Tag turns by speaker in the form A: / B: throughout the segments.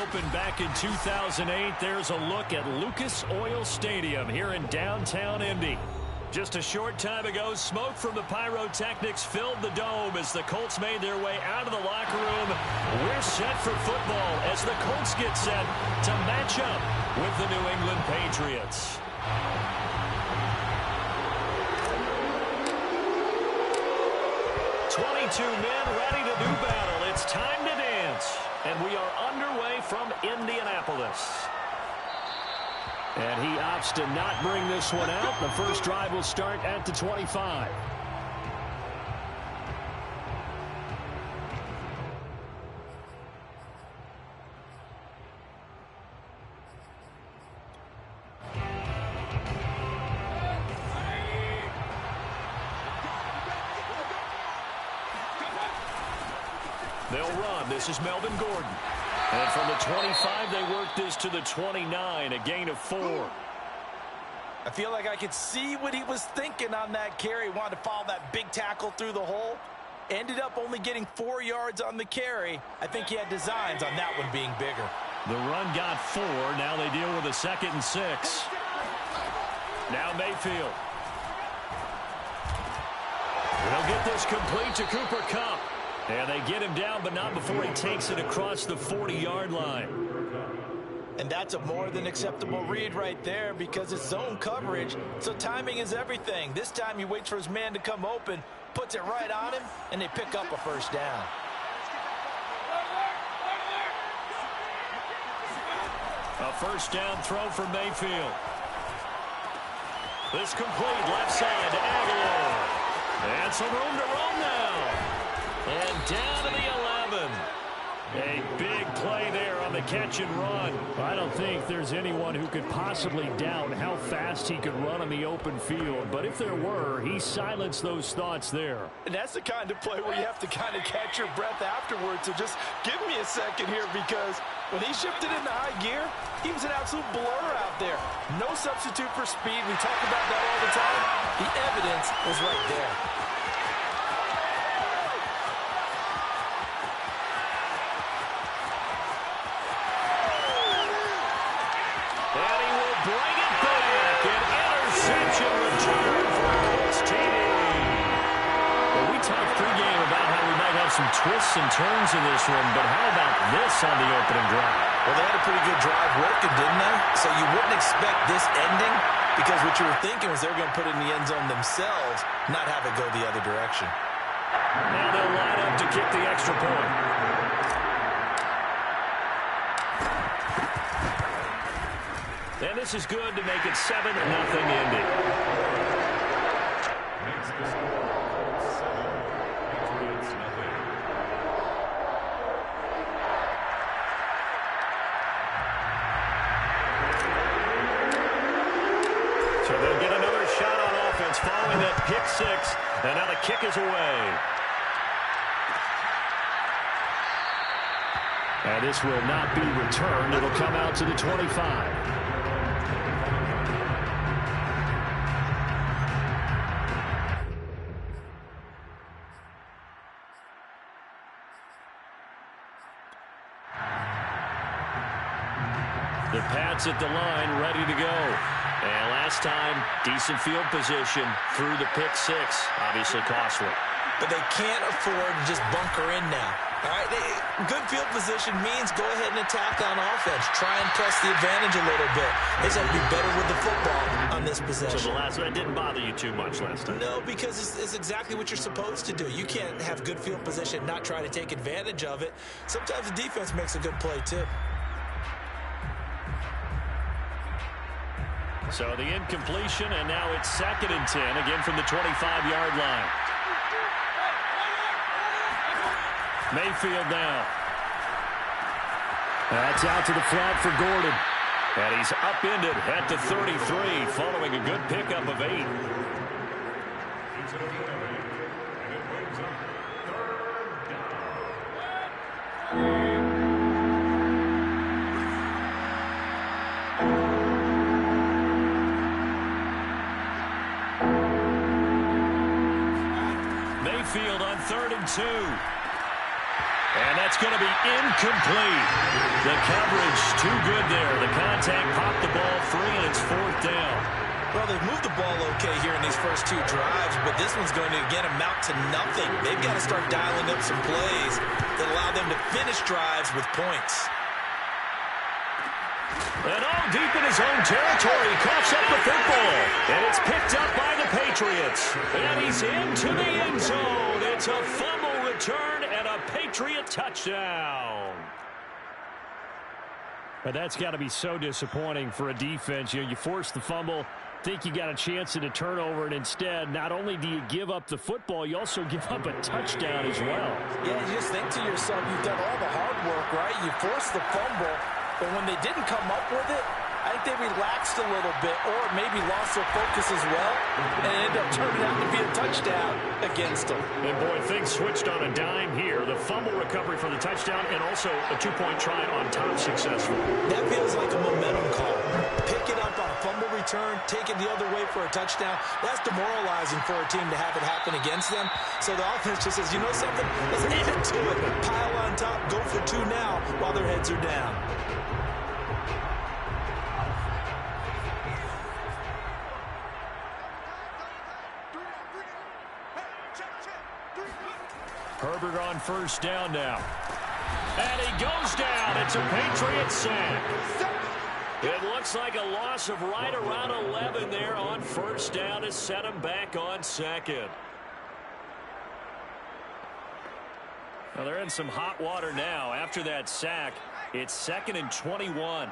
A: opened back in 2008. There's a look at Lucas Oil Stadium here in downtown Indy. Just a short time ago, smoke from the pyrotechnics filled the dome as the Colts made their way out of the locker room. We're set for football as the Colts get set to match up with the New England Patriots. Two men ready to do battle. It's time to dance. And we are underway from Indianapolis. And he opts to not bring this one out. The first drive will start at the 25. They'll run. This is Melvin Gordon. And from the 25, they work this to the 29, a gain of 4.
B: I feel like I could see what he was thinking on that carry. Wanted to follow that big tackle through the hole. Ended up only getting 4 yards on the carry. I think he had designs on that one being bigger.
A: The run got 4. Now they deal with a 2nd and 6. Now Mayfield. They'll get this complete to Cooper Kupp. And they get him down, but not before he takes it across the 40-yard line.
B: And that's a more than acceptable read right there because it's zone coverage, so timing is everything. This time he waits for his man to come open, puts it right on him, and they pick up a first down.
A: A first down throw for Mayfield. This complete left side to Aguilar. And some room to roam now. And down to the 11. A big play there on the catch and run.
C: I don't think there's anyone who could possibly doubt how fast he could run on the open field. But if there were, he silenced those thoughts there.
B: And that's the kind of play where you have to kind of catch your breath afterwards. So just give me a second here because when he shifted into high gear, he was an absolute blur out there. No substitute for speed. We talk about that all the time. The evidence was right there.
A: Bring it back. An interception return for a Colts TD. Well, we talked pregame about how we might have some twists and turns in this one, but how about this on the opening drive?
B: Well, they had a pretty good drive working, didn't they? So you wouldn't expect this ending because what you were thinking was they were going to put it in the end zone themselves, not have it go the other direction.
A: Now they'll line up to kick the extra point. And this is good to make it 7-0 Indy. So they'll get another shot on offense following that pick 6. And now the kick is away.
C: And this will not be returned. It'll come out to the 25.
A: The Pats at the line, ready to go. And last time, decent field position through the pick 6. Obviously costly.
B: But they can't afford to just bunker in now. All right, good field position means go ahead and attack on offense. Try and press the advantage a little bit. They just have to be better with the football on this possession.
A: So the last one didn't bother you too much last time?
B: No, because it's exactly what you're supposed to do. You can't have good field position, not try to take advantage of it. Sometimes the defense makes a good play, too.
A: So the incompletion, and now it's 2nd and 10, again from the 25-yard line. Mayfield now.
C: That's out to the flat for Gordon.
A: And he's upended at the 33, following a good pickup of 8. Mayfield on 3rd and 2. And that's going to be incomplete. The coverage too good there. The contact popped the ball free, and it's fourth down.
B: Well, they've moved the ball okay here in these first two drives, but this one's going to, again, amount to nothing. They've got to start dialing up some plays that allow them to finish drives with points.
A: And all deep in his own territory, coughs up the football. And it's picked up by the Patriots. And he's into the end zone. It's a fumble return and a Patriot touchdown.
C: But that's got to be so disappointing for a defense. You force the fumble, think you got a chance at a turnover, and instead, not only do you give up the football, you also give up a touchdown as well.
B: Yeah, you just think to yourself, you've done all the hard work, right? You forced the fumble, but when they didn't come up with it, I think they relaxed a little bit or maybe lost their focus as well, and it ended up turning out to be a touchdown against them.
C: And, boy, things switched on a dime here. The fumble recovery for the touchdown and also a two-point try on top successful.
B: That feels like a momentum call. Pick it up on a fumble return, take it the other way for a touchdown. That's demoralizing for a team to have it happen against them. So the offense just says, you know something? Let's add to it. Pile on top, go for two now while their heads are down.
C: Herbert on first down now. And he goes down. It's a Patriot sack.
A: It looks like a loss of right around 11 there on first down to set him back on second.
C: Well, they're in some hot water now. After that sack, it's 2nd and 21.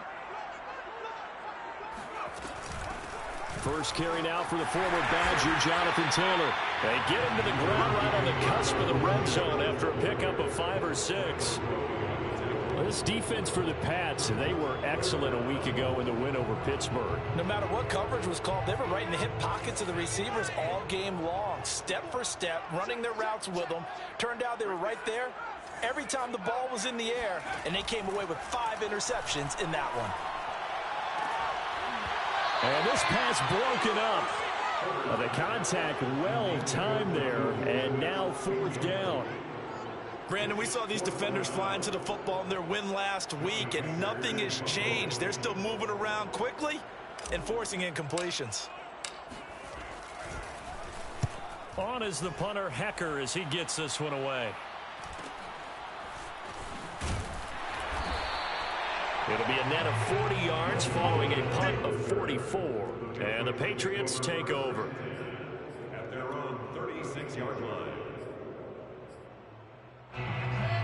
C: First carry now for the former Badger, Jonathan Taylor. They get him to the ground right on the cusp of the red zone after a pickup of 5 or 6. Well, this defense for the Pats, they were excellent a week ago in the win over Pittsburgh.
B: No matter what coverage was called, they were right in the hip pockets of the receivers all game long, step for step, running their routes with them. Turned out they were right there every time the ball was in the air, and they came away with 5 interceptions in that one.
C: And this pass broken up. The contact well timed there, and now fourth down.
B: Brandon, we saw these defenders flying to the football in their win last week, and nothing has changed. They're still moving around quickly and forcing incompletions.
C: On is the punter, Hecker, as he gets this one away. It'll be a net of 40 yards following a punt of 44. And the Patriots take over.
D: At their own 36-yard line.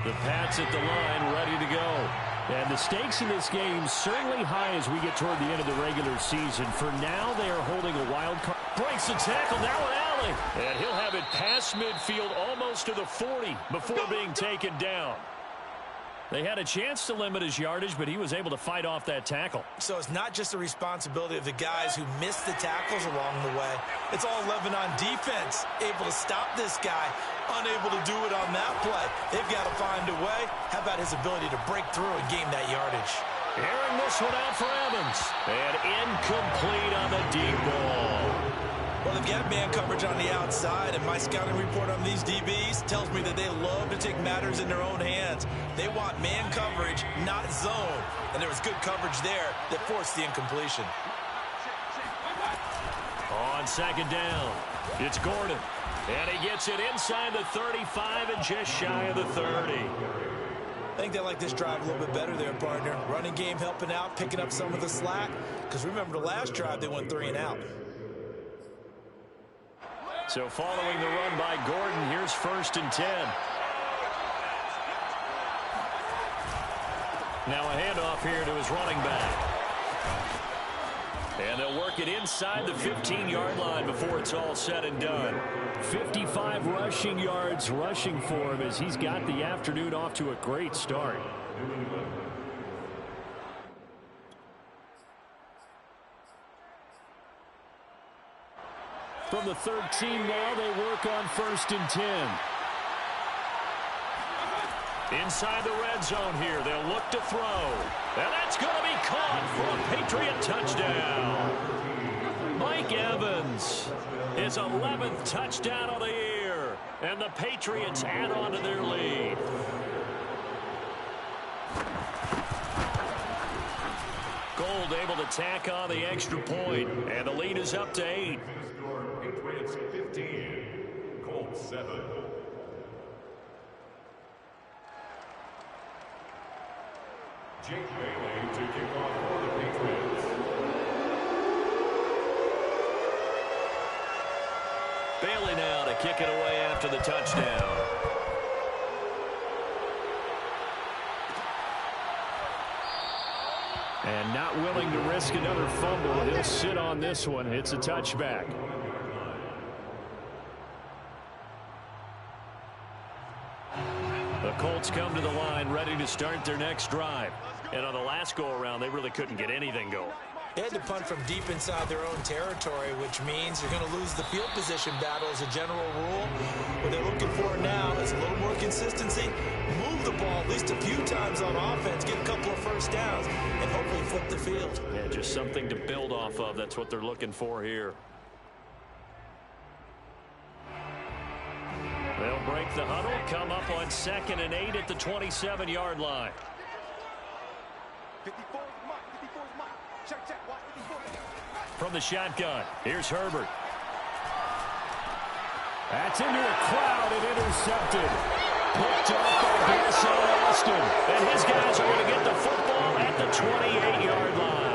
C: The Pats at the line, ready to go. And the stakes in this game certainly high as we get toward the end of the regular season. For now, they are holding a wild card. Breaks the tackle, now an alley. And he'll have it past midfield almost to the 40 before being taken down. They had a chance to limit his yardage, but he was able to fight off that tackle.
B: So it's not just the responsibility of the guys who missed the tackles along the way. It's all 11 on defense, able to stop this guy, unable to do it on that play. They've got to find a way. How about his ability to break through and gain that yardage?
C: Airing this one out for Evans.
A: And incomplete on the deep ball.
B: Well, they've got man coverage on the outside, and my scouting report on these DBs tells me that they love to take matters in their own hands. They want man coverage, not zone. And there was good coverage there that forced the incompletion.
A: On second down, it's Gordon. And he gets it inside the 35 and just shy of the 30.
B: I think they like this drive a little bit better there, partner. Running game helping out, picking up some of the slack. Because remember, the last drive, they went 3 and out.
C: So following the run by Gordon, here's 1st and 10. Now a handoff here to his running back. And they'll work it inside the 15-yard line before it's all said and done. 55 rushing yards rushing for him as he's got the afternoon off to a great start. From the 13 now, they work on 1st and 10.
A: Inside the red zone here, they'll look to throw. And that's going to be caught for a Patriot touchdown. Mike Evans, his 11th touchdown of the year. And the Patriots add on to their lead. able to tack on the extra point, and the lead is up to 8.
D: Patriots 15, Colts 7. Jake Bailey to kick off for the Patriots.
A: Bailey now to kick it away after the touchdown. And not willing to risk another fumble. He'll sit on this one. It's a touchback. The Colts come to the line ready to start their next drive. And on the last go-around, they really couldn't get anything going.
B: They had to punt from deep inside their own territory, which means you're going to lose the field position battle as a general rule. What they're looking for now is a little more consistency, move the ball at least a few times on offense, get a couple of first downs, and hopefully flip the field.
A: Yeah, just something to build off of. That's what they're looking for here. They'll break the huddle, come up on 2nd and 8 at the 27-yard line.
E: 54 is Mike. Check. Watch 54.
A: From the shotgun, here's Herbert. That's into a crowd and intercepted. Picked up by Garrison Austin. And his guys are going to get the football at the 28-yard line.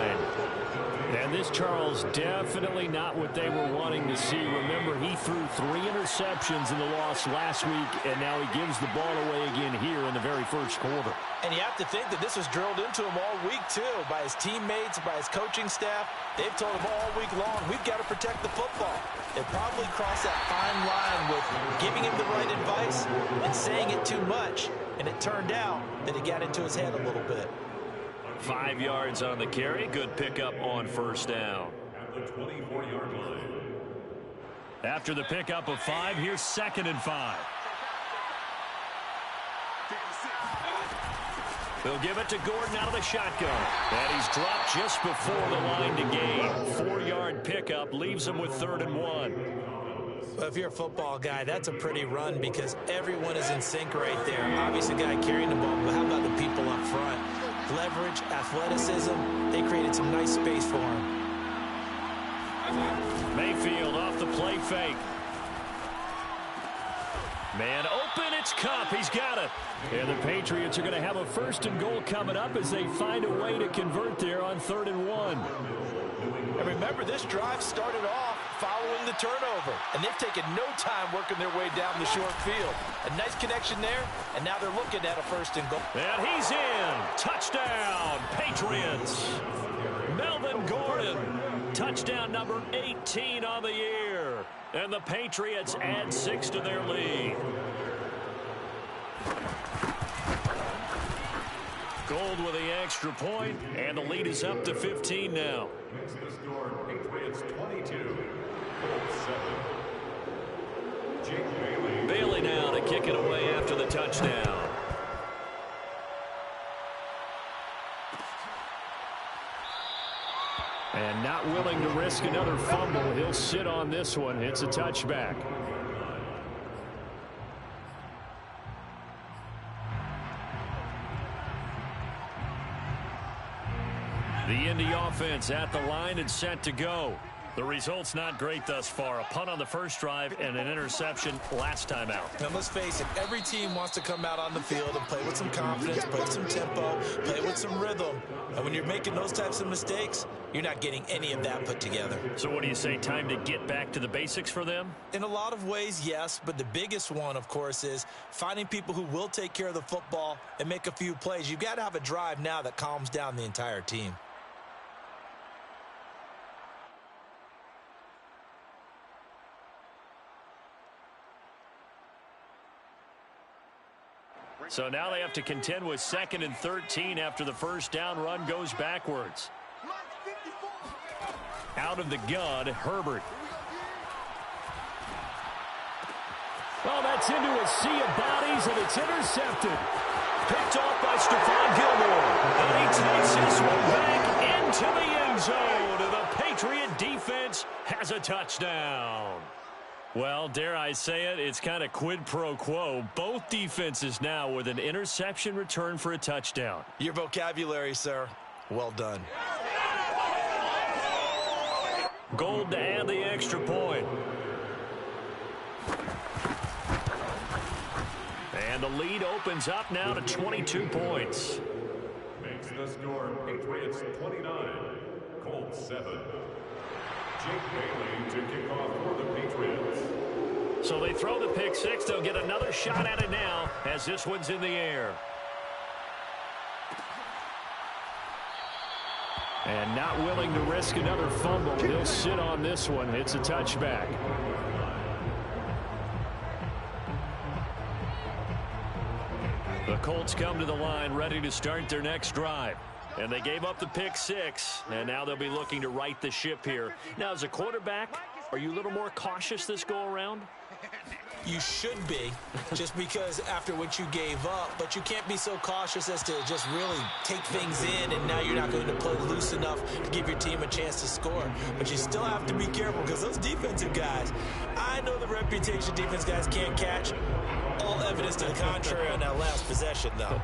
A: And this, Charles, definitely not what they were wanting to see. Remember, he threw 3 interceptions in the loss last week, and now he gives the ball away again here in the very first quarter.
B: And you have to think that this was drilled into him all week, too, by his teammates, by his coaching staff. They've told him all week long, we've got to protect the football. They probably crossed that fine line with giving him the right advice and saying it too much. And it turned out that it got into his head a little bit.
A: 5 yards on the carry. Good pickup on first down.
D: At the 24-yard line.
A: After the pickup of 5, here's 2nd and 5. They'll give it to Gordon out of the shotgun. And he's dropped just before the line to gain. 4-yard pickup leaves him with 3rd and 1.
B: Well, if you're a football guy, that's a pretty run because everyone is in sync right there. Obviously, the guy carrying the ball, but how about the people up front? Leverage, athleticism, they created some nice space for him.
A: Mayfield off the play fake. Man open, it's Kupp. He's got it. And the Patriots are going to have a 1st and goal coming up as they find a way to convert there on 3rd and 1.
B: And remember, this drive started off following the turnover, and they've taken no time working their way down the short field. A nice connection there, and now they're looking at a 1st and goal.
A: And he's in. Touchdown, Patriots. Melvin Gordon. Touchdown number 18 on the year. And the Patriots add 6 to their lead. Gold with the extra point, and the lead is up to 15 now.
D: Makes the score Patriots 22, Colts 7. Jake Bailey.
A: Bailey now to kick it away after the touchdown. And not willing to risk another fumble. He'll sit on this one. It's a touchback. The Indy offense at the line and set to go. The result's not great thus far. A punt on the first drive and an interception last time out.
B: Now, let's face it, every team wants to come out on the field and play with some confidence, play with some tempo, play with some rhythm. And when you're making those types of mistakes, you're not getting any of that put together.
A: So what do you say, time to get back to the basics for them?
B: In a lot of ways, yes, but the biggest one, of course, is finding people who will take care of the football and make a few plays. You've got to have a drive now that calms down the entire team.
A: So now they have to contend with 2nd and 13 after the first down run goes backwards. Out of the gun, Herbert. Well, that's into a sea of bodies, and it's intercepted. Picked off by Stephon Gilmore. And he takes this one back into the end zone. And the Patriot defense has a touchdown. Well, dare I say it, it's kind of quid pro quo. Both defenses now with an interception return for a touchdown.
B: Your vocabulary, sir. Well done.
A: Gold to add the extra point. And the lead opens up now to 22 points.
D: Makes the score Patriots 29, Colts 7. Jake Bailey to kick off for the Patriots.
A: So they throw the pick six. They'll get another shot at it now as this one's in the air. And not willing to risk another fumble. He'll sit on this one. It's a touchback. The Colts come to the line ready to start their next drive. And they gave up the pick six, and now they'll be looking to right the ship here. Now, as a quarterback, are you a little more cautious this go-around?
F: You should be, just because after what you gave up, but you can't be so cautious as to just really take things in, and now you're not going to play loose enough to give your team a chance to score. But you still have to be careful because those defensive guys, I know the reputation defense guys can't catch. All evidence to the contrary on that last possession, though.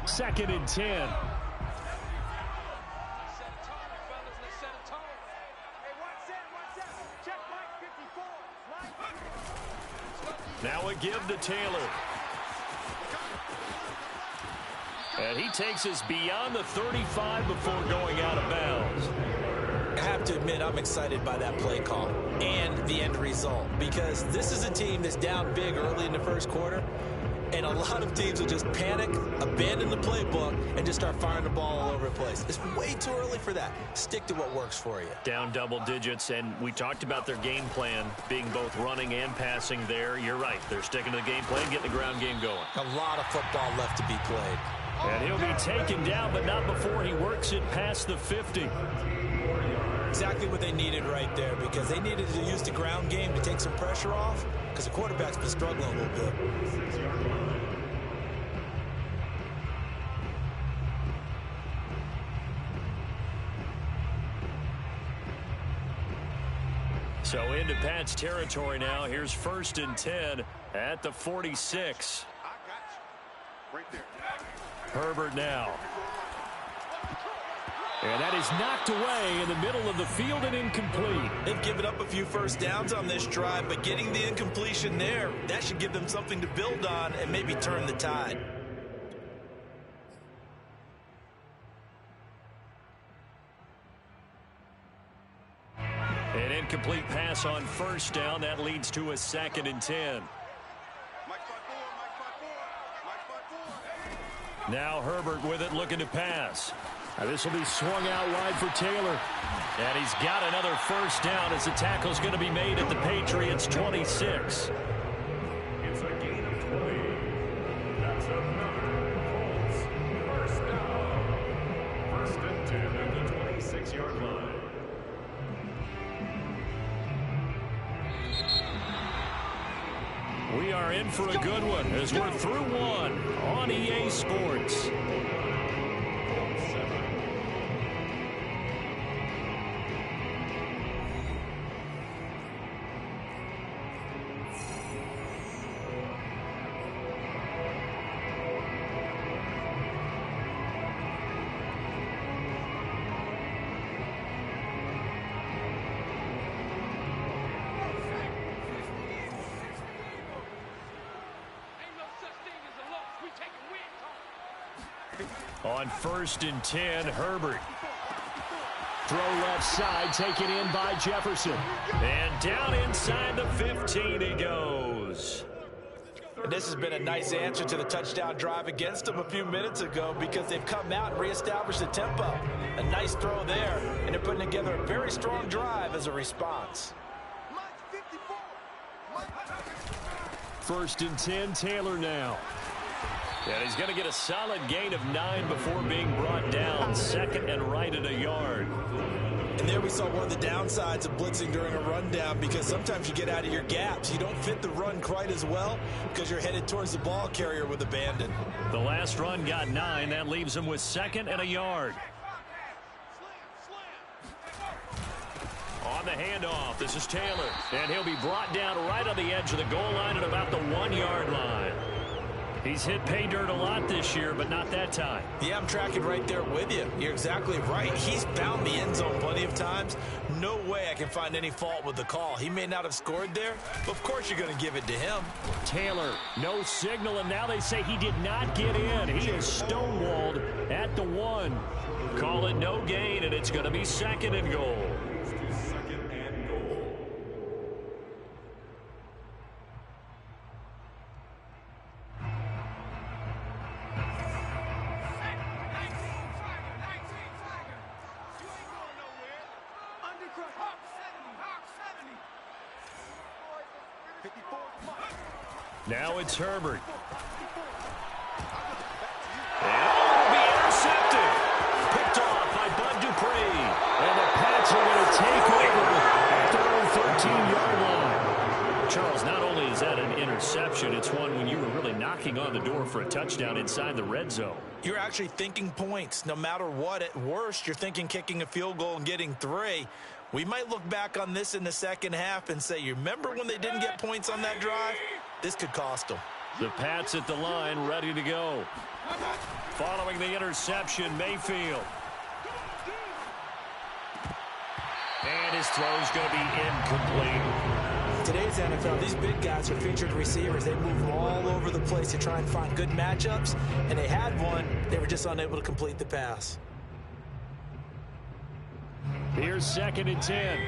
A: Second and 10. Now a give to Taylor. And he takes us beyond the 35 before going out of bounds.
F: I have to admit, I'm excited by that play call and the end result, because this is a team that's down big early in the first quarter, and a lot of teams will just panic, abandon the playbook, and just start firing the ball all over the place. It's way too early for that. Stick to what works for you.
A: Down double digits, and we talked about their game plan being both running and passing there. You're right. They're sticking to the game plan, getting the ground game going.
F: A lot of football left to be played.
A: And he'll be taken down, but not before he works it past the 50.
F: Exactly what they needed right there, because they needed to use the ground game to take some pressure off, because the quarterback's been struggling a little bit.
A: So into Pat's territory now. Here's first and 10 at the 46.
E: Right there.
A: Herbert now. And that is knocked away in the middle of the field and incomplete.
F: They've given up a few first downs on this drive, but getting the incompletion there, that should give them something to build on and maybe turn the tide.
A: An incomplete pass on first down. That leads to a second and 10. Now Herbert with it, looking to pass. Now this will be swung out wide for Taylor. And he's got another first down as the tackle's going to be made at the Patriots' 26.
D: It's a gain of 20. That's another Colts first down. First and 10 at the 26-yard line.
A: We are in for a good one as we're through one on EA Sports. On first and 10, Herbert. Throw left side, taken in by Jefferson. And down inside the 15 he goes.
F: And this has been a nice answer to the touchdown drive against them a few minutes ago, because they've come out and reestablished the tempo. A nice throw there, and they're putting together a very strong drive as a response.
A: First and 10, Taylor now. And he's going to get a solid gain of 9 before being brought down. Second and right at a yard.
F: And there we saw one of the downsides of blitzing during a rundown, because sometimes you get out of your gaps. You don't fit the run quite as well because you're headed towards the ball carrier with abandon.
A: The last run got 9. That leaves him with second and a yard. On the handoff, this is Taylor. And he'll be brought down right on the edge of the goal line at about the 1-yard line. He's hit pay dirt a lot this year, but not that time.
F: Yeah, I'm tracking right there with you. You're exactly right. He's found the end zone plenty of times. No way I can find any fault with the call. He may not have scored there, but of course you're going to give it to him.
C: Taylor, no signal, and now they say he did not get in. He is stonewalled at the 1.
A: Call it no gain, and it's going to be 2nd and goal. Now it's Herbert. And it'll be intercepted. Picked off by Bud Dupree.
C: And the Pats are going to take over at their own 13-yard line.
A: Charles, not only is that an interception, it's one when you were really knocking on the door for a touchdown inside the red zone.
F: You're actually thinking points. No matter what, at worst, you're thinking kicking a field goal and getting 3. We might look back on this in the second half and say, you remember when they didn't get points on that drive? This could cost them.
A: The Pats at the line, ready to go. Following the interception, Mayfield. And his throw's going to be incomplete.
F: Today's NFL, these big guys are featured receivers. They move all over the place to try and find good matchups, and they had one. They were just unable to complete the pass.
C: Here's 2nd and 10.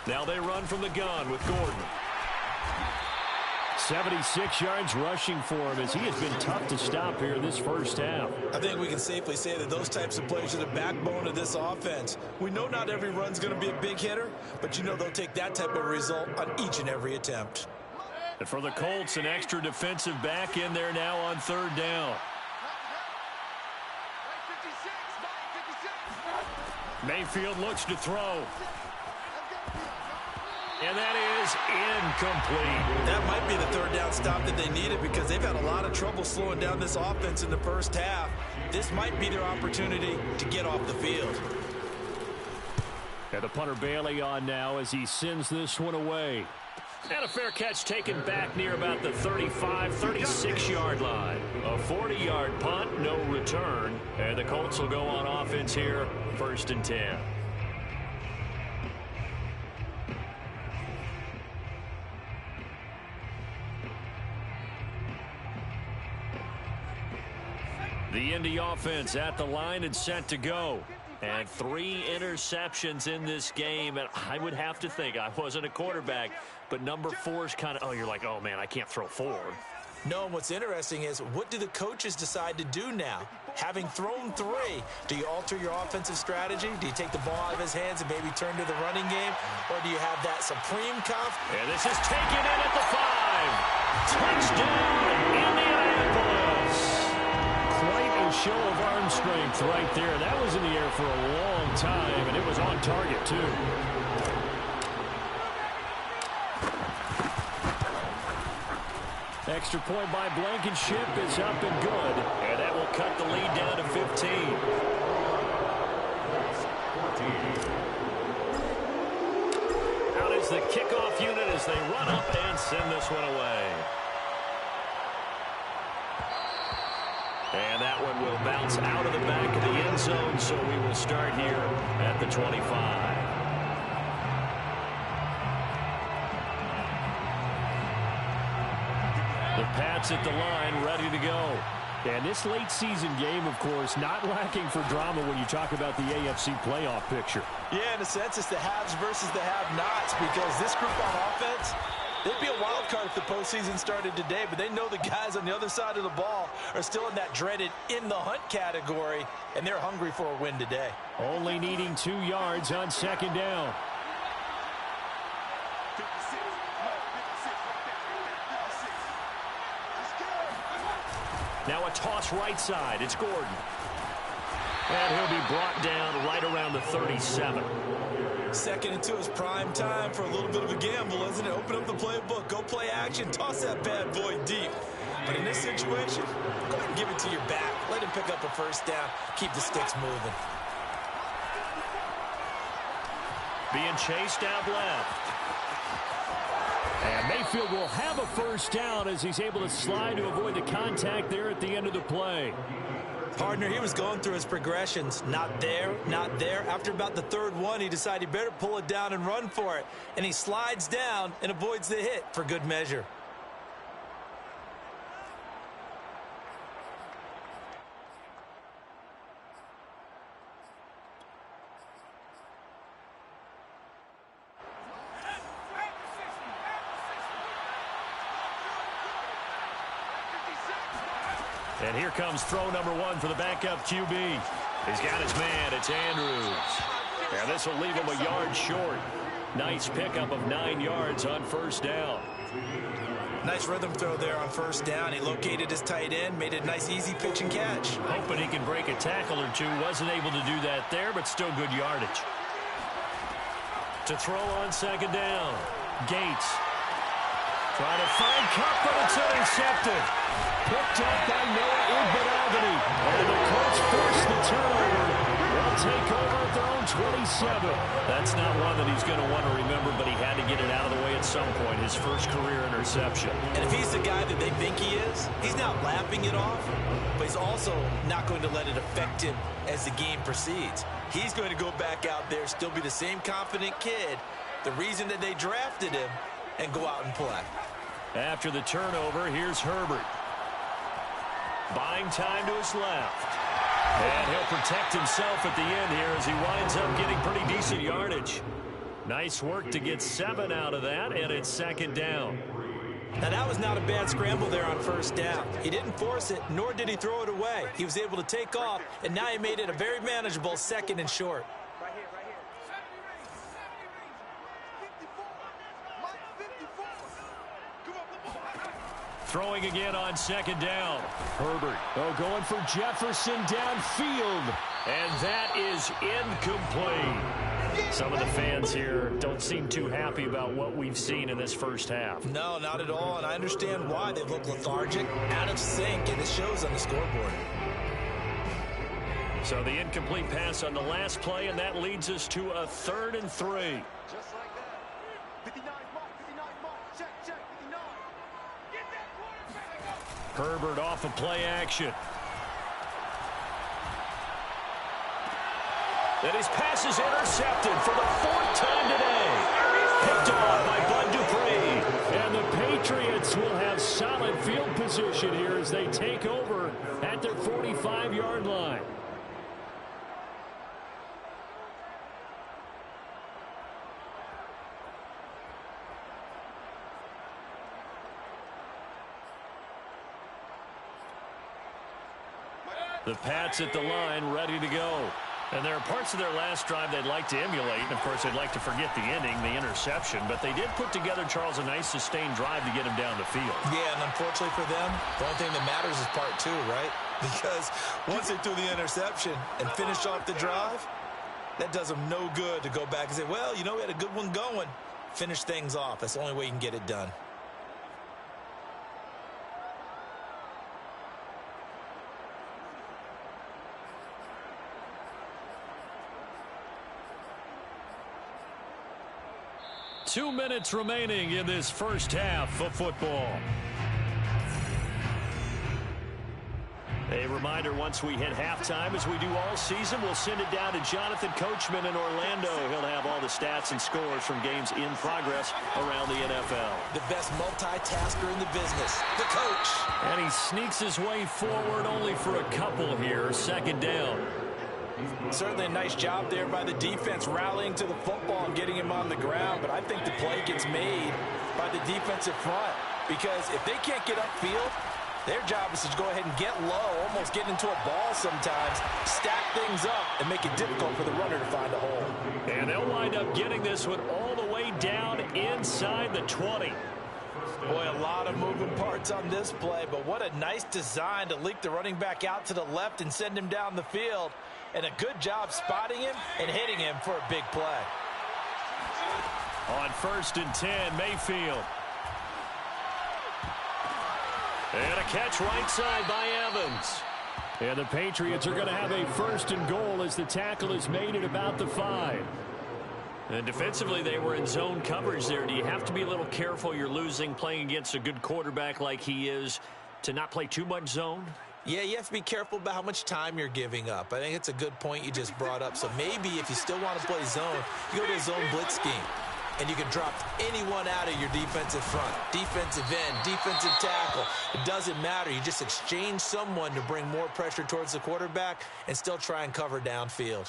A: Now they run from the gun with Gordon.
C: 76 yards rushing for him as he has been tough to stop here this first half.
F: I think we can safely say that those types of plays are the backbone of this offense. We know not every run's going to be a big hitter, but you know they'll take that type of result on each and every attempt.
A: And for the Colts, an extra defensive back in there now on 3rd down. Mayfield looks to throw. And that is incomplete.
F: That might be the 3rd down stop that they needed because they've had a lot of trouble slowing down this offense in the first half. This might be their opportunity to get off the field.
C: And the punter Bailey on now as he sends this one away.
A: And a fair catch taken back near about the 35, 36-yard line. A 40-yard punt, no return. And the Colts will go on offense here, 1st and 10. The Indy offense at the line and set to go. And 3 interceptions in this game. And I would have to think, I wasn't a quarterback, but number 4 is kind of, oh, you're like, oh, man, I can't throw 4.
F: No, and what's interesting is, what do the coaches decide to do now? Having thrown 3, do you alter your offensive strategy? Do you take the ball out of his hands and maybe turn to the running game? Or do you have that supreme confidence?
A: And this is taken in at the 5. Touchdown, Indianapolis.
C: Quite a show of arm strength right there. That was in the air for a long time, and it was on target, too. Extra point by Blankenship is up and good.
A: And that will cut the lead down to 15. Out is the kickoff unit as they run up and send this one away. And that one will bounce out of the back of the end zone, so we will start here at the 25. The Pats at the line, ready to go.
C: And this late season game, of course, not lacking for drama when you talk about the AFC playoff picture.
B: Yeah, in a sense, it's the haves versus the have-nots because this group on offense, they'd be a wild card if the postseason started today, but they know the guys on the other side of the ball are still in that dreaded in-the-hunt category, and they're hungry for a win today.
C: Only needing 2 yards on 2nd down.
A: Now a toss right side. It's Gordon. And he'll be brought down right around the 37.
F: 2nd and 2 is prime time for a little bit of a gamble, isn't it? Open up the playbook. Go play action. Toss that bad boy deep. But in this situation, go ahead and give it to your back. Let him pick up a first down. Keep the sticks moving.
A: Being chased out left.
C: And Mayfield will have a first down as he's able to slide to avoid the contact there at the end of the play.
F: Partner, he was going through his progressions. Not there, not there. After about the third one, he decided he better pull it down and run for it. And he slides down and avoids the hit for good measure.
A: And here comes throw number one for the backup QB. He's got his man. It's Andrews. And this will leave him a yard short. Nice pickup of 9 yards on first down.
F: Nice rhythm throw there on first down. He located his tight end, made it a nice, easy pitch and catch.
A: Hoping he can break a tackle or two. Wasn't able to do that there, but still good yardage. To throw on second down. Gates. Trying to find Cup, but it's intercepted. Picked up by Noah Iguodala. And the Colts force the turnover. They'll take over at their own 27. That's not one that he's going to want to remember, but he had to get it out of the way at some point. His first career interception.
F: And if he's the guy that they think he is, he's not laughing it off, but he's also not going to let it affect him as the game proceeds. He's going to go back out there, still be the same confident kid, the reason that they drafted him, and go out and play.
A: After the turnover, here's Herbert. Buying time to his left. And he'll protect himself at the end here as he winds up getting pretty decent yardage. Nice work to get 7 out of that, and it's second down.
F: Now, that was not a bad scramble there on first down. He didn't force it, nor did he throw it away. He was able to take off, and now he made it a very manageable second and short.
A: Throwing again on second down.
C: Herbert, going for Jefferson downfield.
A: And that is incomplete. Some of the fans here don't seem too happy about what we've seen in this first half.
F: No, not at all, and I understand why. They look lethargic, out of sync, and it shows on the scoreboard.
A: So the incomplete pass on the last play, and that leads us to a 3rd and 3.
E: Just like that. 59 mark, 59 mark. Check, 59. Get that quarterback.
A: Herbert off of play action. And his pass is intercepted for the 4th time today. Picked off by Bud Dupree.
C: And the Patriots will have solid field position here as they take over at their 45-yard line.
A: The Pats at the line, ready to go. And there are parts of their last drive they'd like to emulate. And, of course, they'd like to forget the ending, the interception. But they did put together, Charles, a nice sustained drive to get him down the field.
F: Yeah, and unfortunately for them, the only thing that matters is part 2, right? Because once they threw the interception and finished off the drive, that does them no good to go back and say, well, you know, we had a good one going. Finish things off. That's the only way you can get it done.
A: Two minutes remaining in this first half of football. A reminder, once we hit halftime, as we do all season, we'll send it down to Jonathan Coachman in Orlando. He'll have all the stats and scores from games in progress around the NFL.
F: The best multitasker in the business, the coach.
A: And he sneaks his way forward only for a couple here. Second down.
B: Certainly a nice job there by the defense rallying to the football and getting him on the ground, but I think the play gets made by the defensive front because if they can't get upfield, their job is to go ahead and get low, almost get into a ball sometimes, stack things up, and make it difficult for the runner to find a hole.
A: And they'll wind up getting this one all the way down inside the 20.
B: Boy, a lot of moving parts on this play, but what a nice design to leak the running back out to the left and send him down the field. And a good job spotting him and hitting him for a big play.
A: On 1st and 10, Mayfield. And a catch right side by Evans.
C: And the Patriots are going to have a 1st and goal as the tackle is made at about the 5.
A: And defensively, they were in zone coverage there. Do you have to be a little careful? You're losing playing against a good quarterback like he is to not play too much zone?
F: Yeah, you have to be careful about how much time you're giving up. I think it's a good point you just brought up. So maybe if you still want to play zone, you go to a zone blitz scheme. And you can drop anyone out of your defensive front, defensive end, defensive tackle. It doesn't matter. You just exchange someone to bring more pressure towards the quarterback and still try and cover downfield.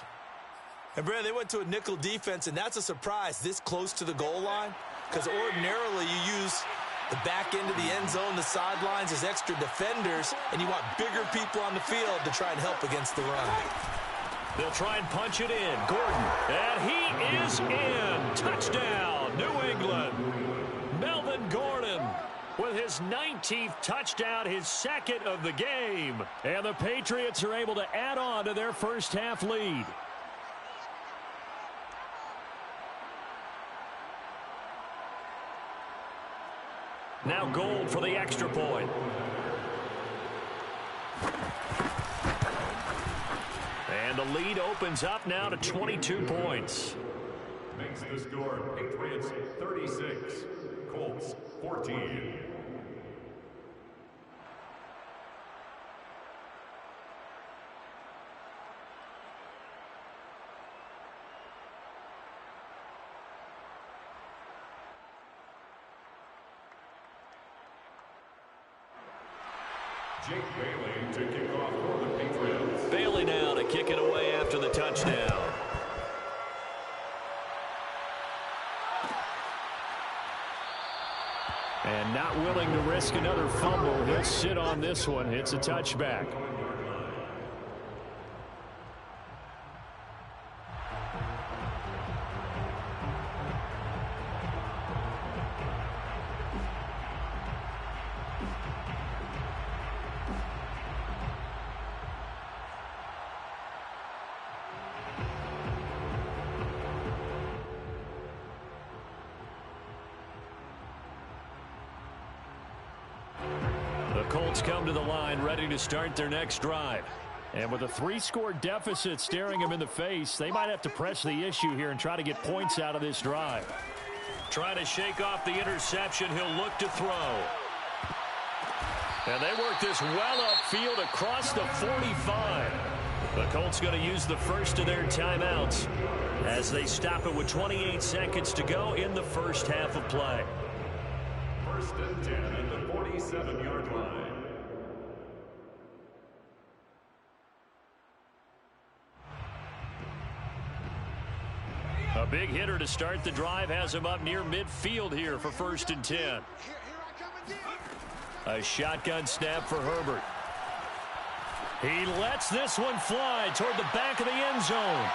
F: And, Brad, they went to a nickel defense, and that's a surprise this close to the goal line because ordinarily you use the back end of the end zone, the sidelines as extra defenders, and you want bigger people on the field to try and help against the run.
A: They'll try and punch it in. Gordon, and he is in. Touchdown, New England. Melvin Gordon with his 19th touchdown, his 2nd of the game.
C: And the Patriots are able to add on to their first half lead.
A: Now Gold for the extra point. And the lead opens up now to 22 points.
D: Makes the score Patriots 36, Colts 14. Jake Bailey to kick off for the Patriots.
A: Bailey now to kick it away after the touchdown.
C: And not willing to risk another fumble. He'll sit on this one. It's a touchback.
A: Colts come to the line ready to start their next drive.
C: And with a 3-score deficit staring them in the face, they might have to press the issue here and try to get points out of this drive.
A: Trying to shake off the interception. He'll look to throw. And they work this well upfield across the 45. The Colts going to use the first of their timeouts as they stop it with 28 seconds to go in the first half of play.
D: 1st and 10 at the 47-yard line.
A: A big hitter to start the drive has him up near midfield here for 1st and 10. A shotgun snap for Herbert. He lets this one fly toward the back of the end zone.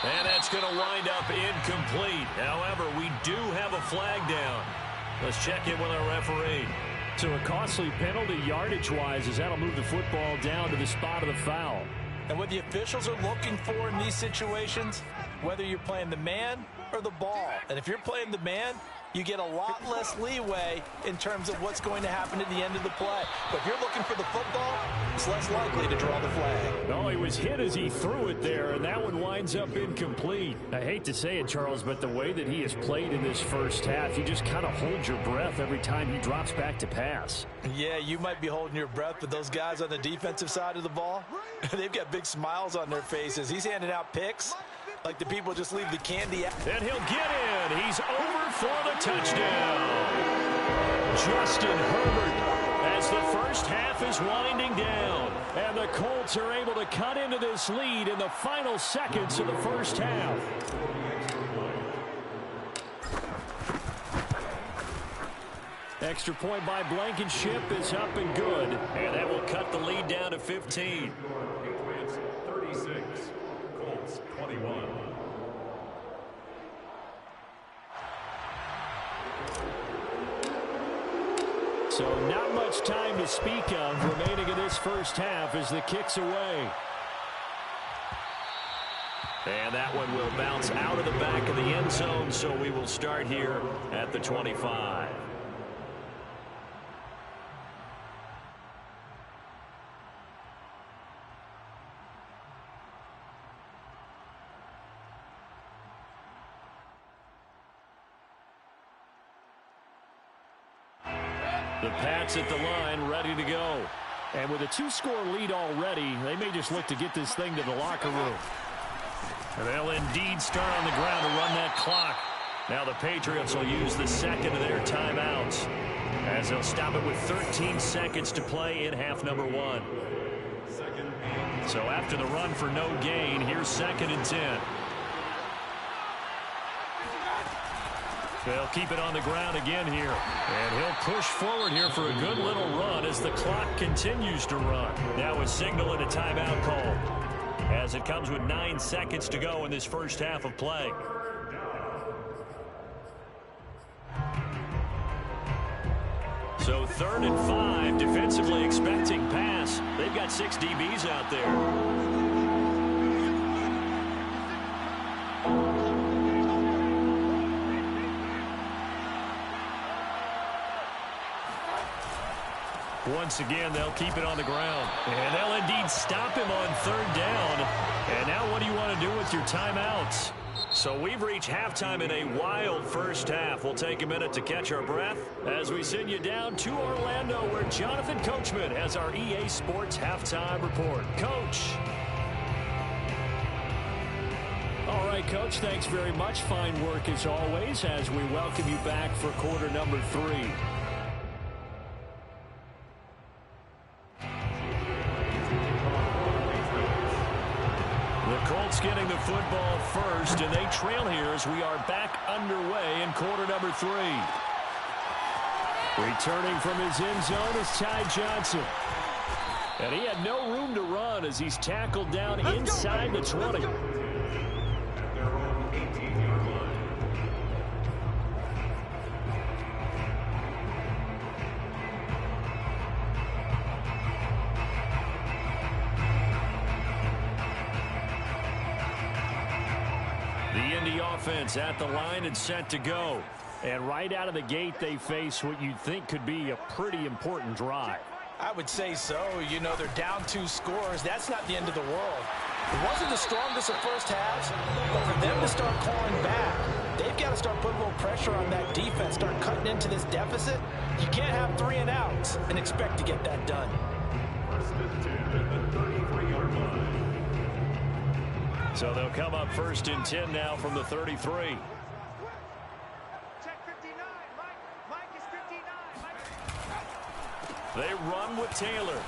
A: And that's going to wind up incomplete. However, we do have a flag down. Let's check in with our referee.
C: So a costly penalty yardage-wise as that'll move the football down to the spot of the foul.
F: And what the officials are looking for in these situations, whether you're playing the man or the ball. And if you're playing the man, you get a lot less leeway in terms of what's going to happen at the end of the play. But if you're looking for the football, it's less likely to draw the flag.
C: No, he was hit as he threw it there, and that one winds up incomplete. I hate to say it, Charles, but the way that he has played in this first half, you just kind of hold your breath every time he drops back to pass.
F: Yeah, you might be holding your breath, but those guys on the defensive side of the ball, they've got big smiles on their faces. He's handing out picks like the people just leave the candy out.
A: And he'll get in. He's over for the touchdown. Justin Herbert as the first half is winding down.
C: And the Colts are able to cut into this lead in the final seconds of the first half. Extra point by Blankenship is up and good.
A: And that will cut the lead down to 15.
D: Patriots 36, Colts 21.
C: So not much time to speak of remaining in this first half as the kick's away.
A: And that one will bounce out of the back of the end zone, so we will start here at the 25. The Pats at the line, ready to go.
C: And with a 2-score lead already, they may just look to get this thing to the locker room.
A: And they'll indeed start on the ground to run that clock. Now the Patriots will use the second of their timeouts as they'll stop it with 13 seconds to play in half number 1. So after the run for no gain, here's 2nd and 10. They'll keep it on the ground again here. And he'll push forward here for a good little run as the clock continues to run. Now a signal and a timeout call as it comes with 9 seconds to go in this first half of play. So 3rd and 5, defensively expecting pass. They've got 6 DBs out there. Once again, they'll keep it on the ground. And they'll indeed stop him on 3rd down. And now what do you want to do with your timeouts? So we've reached halftime in a wild first half. We'll take a minute to catch our breath as we send you down to Orlando, where Jonathan Coachman has our EA Sports halftime report. Coach.
C: All right, Coach, thanks very much. Fine work as always as we welcome you back for quarter number 3.
A: Colts getting the football first, and they trail here as we are back underway in quarter number 3.
C: Returning from his end zone is Ty Johnson. And he had no room to run as he's tackled down inside the 20.
D: At their own 18-yard line.
A: The Indy offense at the line and set to go.
C: And right out of the gate, they face what you'd think could be a pretty important drive.
F: I would say so. You know, they're down 2 scores. That's not the end of the world. It wasn't the strongest of first halves, but for them to start calling back, they've got to start putting a little pressure on that defense, start cutting into this deficit. You can't have 3 and outs and expect to get that done.
D: 1st and 10 at the 33-yard line.
A: So they'll come up 1st and 10 now from the 33.
E: Check 59, Mike. Mike is 59. Mike.
A: They run with Taylor.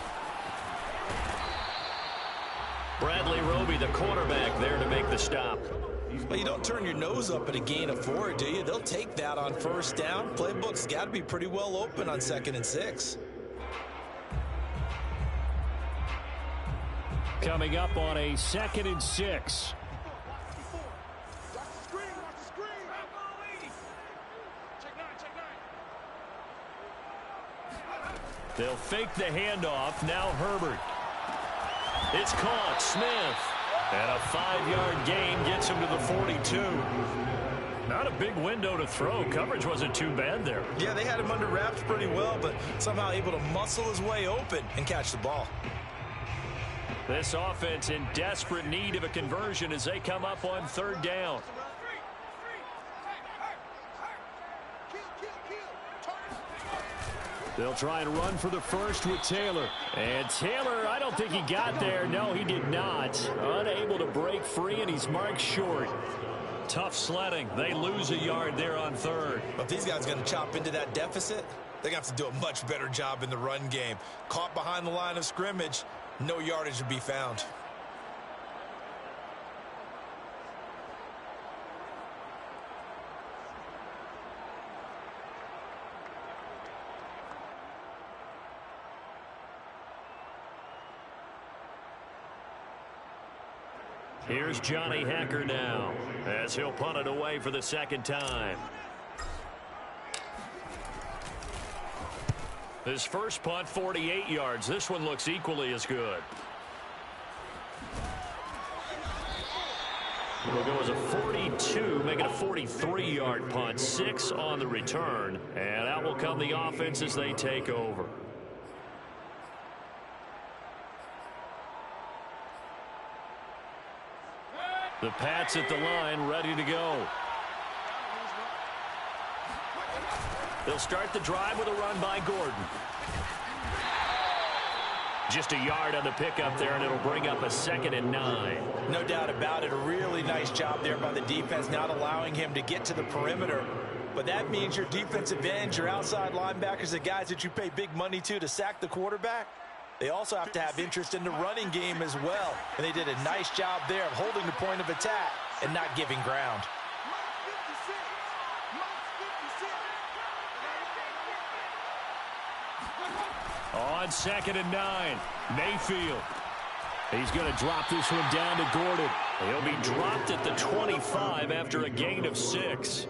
A: Bradley Roby, the quarterback, there to make the stop.
F: Well, you don't turn your nose up at a gain of 4, do you? They'll take that on 1st down. Playbook's got to be pretty well open on 2nd and 6.
C: Coming up on a 2nd and 6.
A: They'll fake the handoff. Now Herbert. It's caught. Smith. And a 5-yard gain gets him to the 42. Not a big window to throw. Coverage wasn't too bad there.
F: Yeah, they had him under wraps pretty well, but somehow able to muscle his way open and catch the ball.
A: This offense in desperate need of a conversion as they come up on 3rd down.
C: They'll try and run for the first with Taylor. And Taylor, I don't think he got there. No, he did not. Unable to break free, and he's marked short.
A: Tough sledding. They lose a yard there on 3rd.
F: But if these guys are going to chop into that deficit, they're going to have to do a much better job in the run game. Caught behind the line of scrimmage, no yardage to be found.
A: Here's Johnny Hecker now as he'll punt it away for the 2nd time. His first punt, 48 yards. This one looks equally as good. It'll go as a 42, make it a 43-yard punt. 6 on the return. And out will come the offense as they take over. The Pats at the line, ready to go. They'll start the drive with a run by Gordon. Just a yard on the pickup there, and it'll bring up a 2nd and 9.
F: No doubt about it. A really nice job there by the defense, not allowing him to get to the perimeter. But that means your defensive ends, your outside linebackers, the guys that you pay big money to sack the quarterback, they also have to have interest in the running game as well. And they did a nice job there of holding the point of attack and not giving ground.
A: On 2nd and 9, Mayfield. He's going to drop this one down to Gordon. He'll be dropped at the 25 after a gain of 6.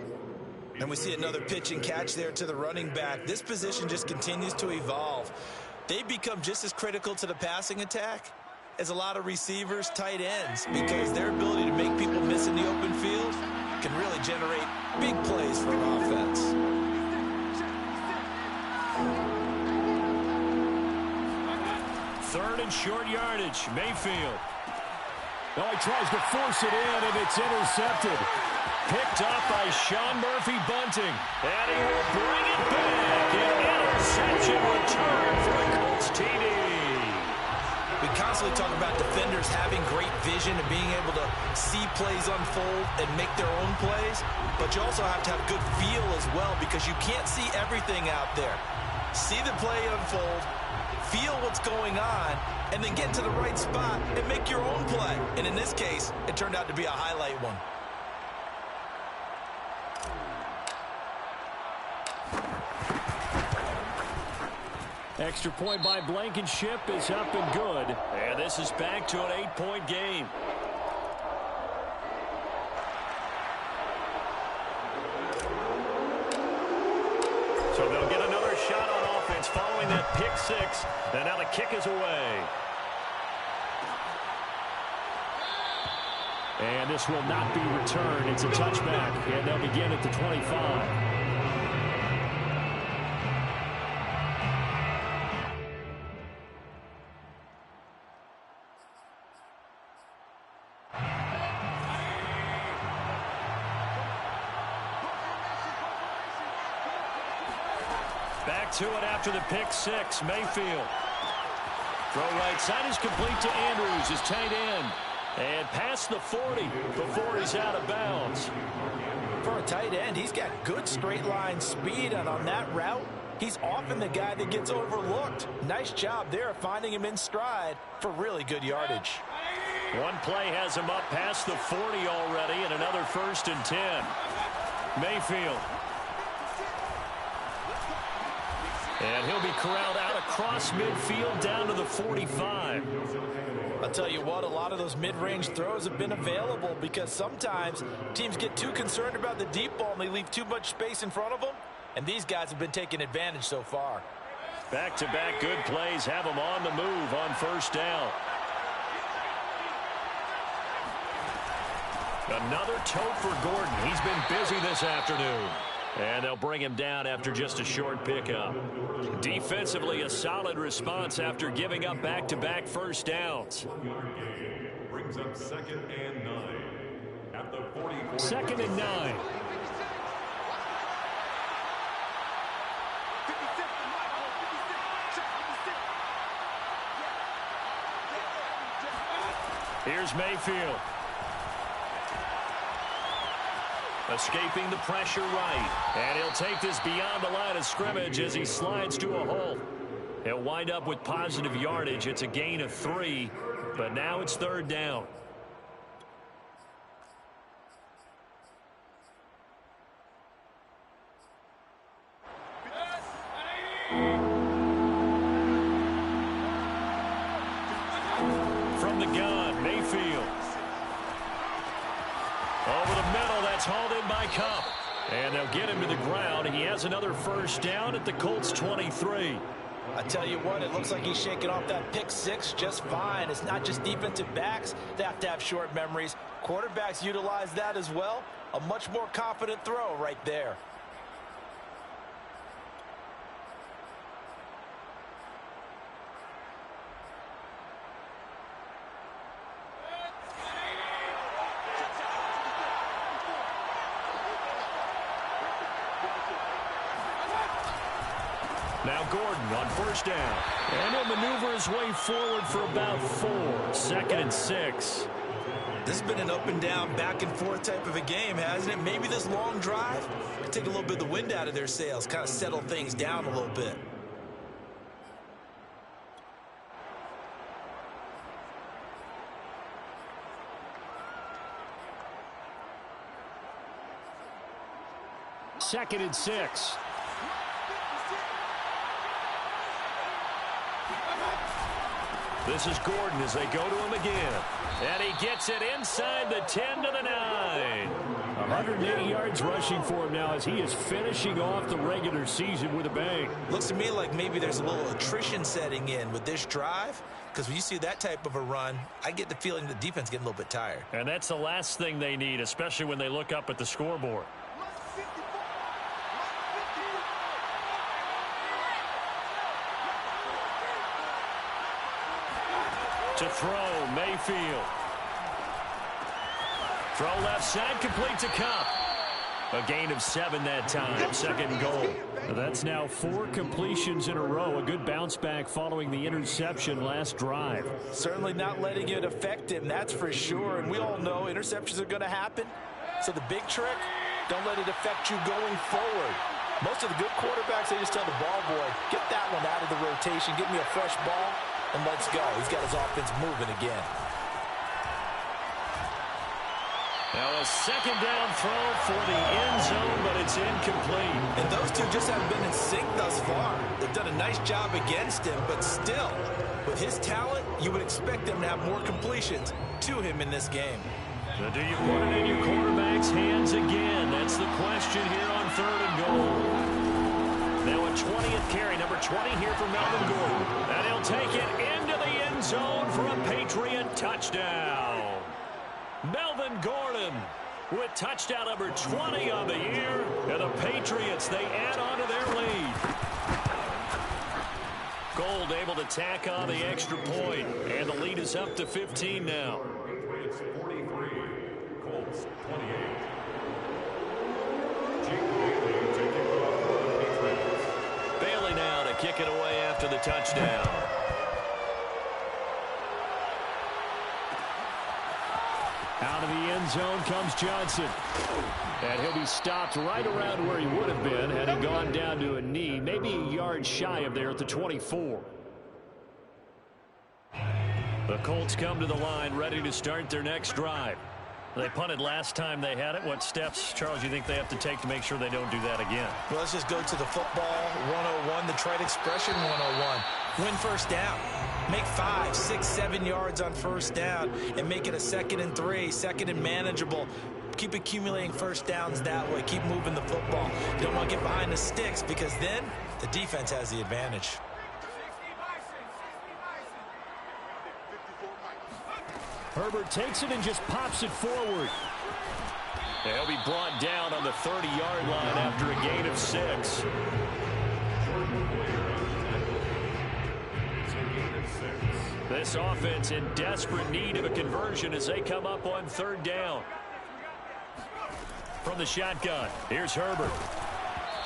F: And we see another pitch and catch there to the running back. This position just continues to evolve. They become just as critical to the passing attack as a lot of receivers, tight ends, because their ability to make people miss in the open field can really generate big plays for an offense.
A: Third and short yardage, Mayfield. Oh, he tries to force it in, and it's intercepted. Picked up by Sean Murphy-Bunting. And he will bring it back. An interception return for a Colts TD.
F: We constantly talk about defenders having great vision and being able to see plays unfold and make their own plays. But you also have to have good feel as well, because you can't see everything out there. See the play unfold, feel what's going on, and then get to the right spot and make your own play. And in this case, it turned out to be a highlight one.
A: Extra point by Blankenship is up and good. And this is back to an 8-point game. So they'll get another shot on offense following that pick 6. And now the kick is away. And this will not be returned. It's a touchback. And they'll begin at the 25. Back to it after the pick 6. Mayfield. Throw right side is complete to Andrews, his tight end. And past the 40 before he's out of bounds.
F: For a tight end, he's got good straight line speed, and on that route, he's often the guy that gets overlooked. Nice job there of finding him in stride for really good yardage.
A: One play has him up past the 40 already, and another 1st and 10. Mayfield. And he'll be corralled out across midfield down to the 45.
F: I'll tell you what, a lot of those mid-range throws have been available because sometimes teams get too concerned about the deep ball and they leave too much space in front of them, and these guys have been taking advantage so far.
A: Back-to-back good plays have them on the move on 1st down. Another tote for Gordon. He's been busy this afternoon. And they'll bring him down after just a short pickup. Defensively, a solid response after giving up back-to-back 1st downs.
D: Brings up 2nd and 9 at the 44.
A: 2nd and 9. Here's Mayfield. Escaping the pressure right. And he'll take this beyond the line of scrimmage as he slides to a hole. He'll wind up with positive yardage. It's a gain of 3, but now it's 3rd down. From the gun, Mayfield. Over the middle, that's hauled in by Cup. And they'll get him to the ground. He has another 1st down at the Colts 23.
F: I tell you what, it looks like he's shaking off that pick 6 just fine. It's not just defensive backs that have to have short memories. Quarterbacks utilize that as well. A much more confident throw right there.
A: Now Gordon on first down. And he'll maneuver his way forward for about 4. 2nd and 6.
F: This has been an up and down, back and forth type of a game, hasn't it? Maybe this long drive could take a little bit of the wind out of their sails, kind of settle things down a little bit.
C: Second and 6.
A: This is Gordon as they go to him again. And he gets it inside the 10 to the 9.
C: 180 yards rushing for him now as he is finishing off the regular season with a bang.
F: Looks to me like maybe there's a little attrition setting in with this drive, because when you see that type of a run, I get the feeling the defense getting a little bit tired.
A: And that's the last thing they need, especially when they look up at the scoreboard. To throw, Mayfield. Throw left side, complete to Cup. A gain of 7 that time, 2nd goal.
C: That's now 4 completions in a row. A good bounce back following the interception last drive.
B: Certainly not letting it affect him, that's for sure. And we all know interceptions are going to happen. So the big trick, don't let it affect you going forward. Most of the good quarterbacks, they just tell the ball boy, get that one out of the rotation, give me a fresh ball, and let's go. He's got his offense moving again.
A: Now a 2nd down throw for the end zone, but it's incomplete.
F: And those two just haven't been in sync thus far. They've done a nice job against him, but still, with his talent, you would expect them to have more completions to him in this game.
A: So do you put it in your quarterback's hands again? That's the question here on 3rd and goal. Now a 20th carry, number 20 here for Melvin Gordon. And he'll take it into the end zone for a Patriot touchdown. Melvin Gordon with touchdown number 20 on the year. And the Patriots, they add on to their lead. Gold able to tack on the extra point. And the lead is up to 15 now.
D: Patriots 43, Colts 28.
A: Bailey now to kick it away after the touchdown.
C: Out of the end zone comes Johnson. And he'll be stopped right around where he would have been had he gone down to a knee, maybe a yard shy of there at the 24.
A: The Colts come to the line ready to start their next drive. They punted last time they had it. What steps, Charles, you think they have to take to make sure they don't do that again?
F: Well, let's just go to the football 101, the trite expression 101. Win first down. Make 5, 6, 7 yards on first down and make it a 2nd and 3, 2nd and manageable. Keep accumulating first downs that way. Keep moving the football. You don't want to get behind the sticks because then the defense has the advantage.
C: Herbert takes it and just pops it forward.
A: He'll be brought down on the 30-yard line after a gain of 6. This offense in desperate need of a conversion as they come up on 3rd down. From the shotgun, here's Herbert.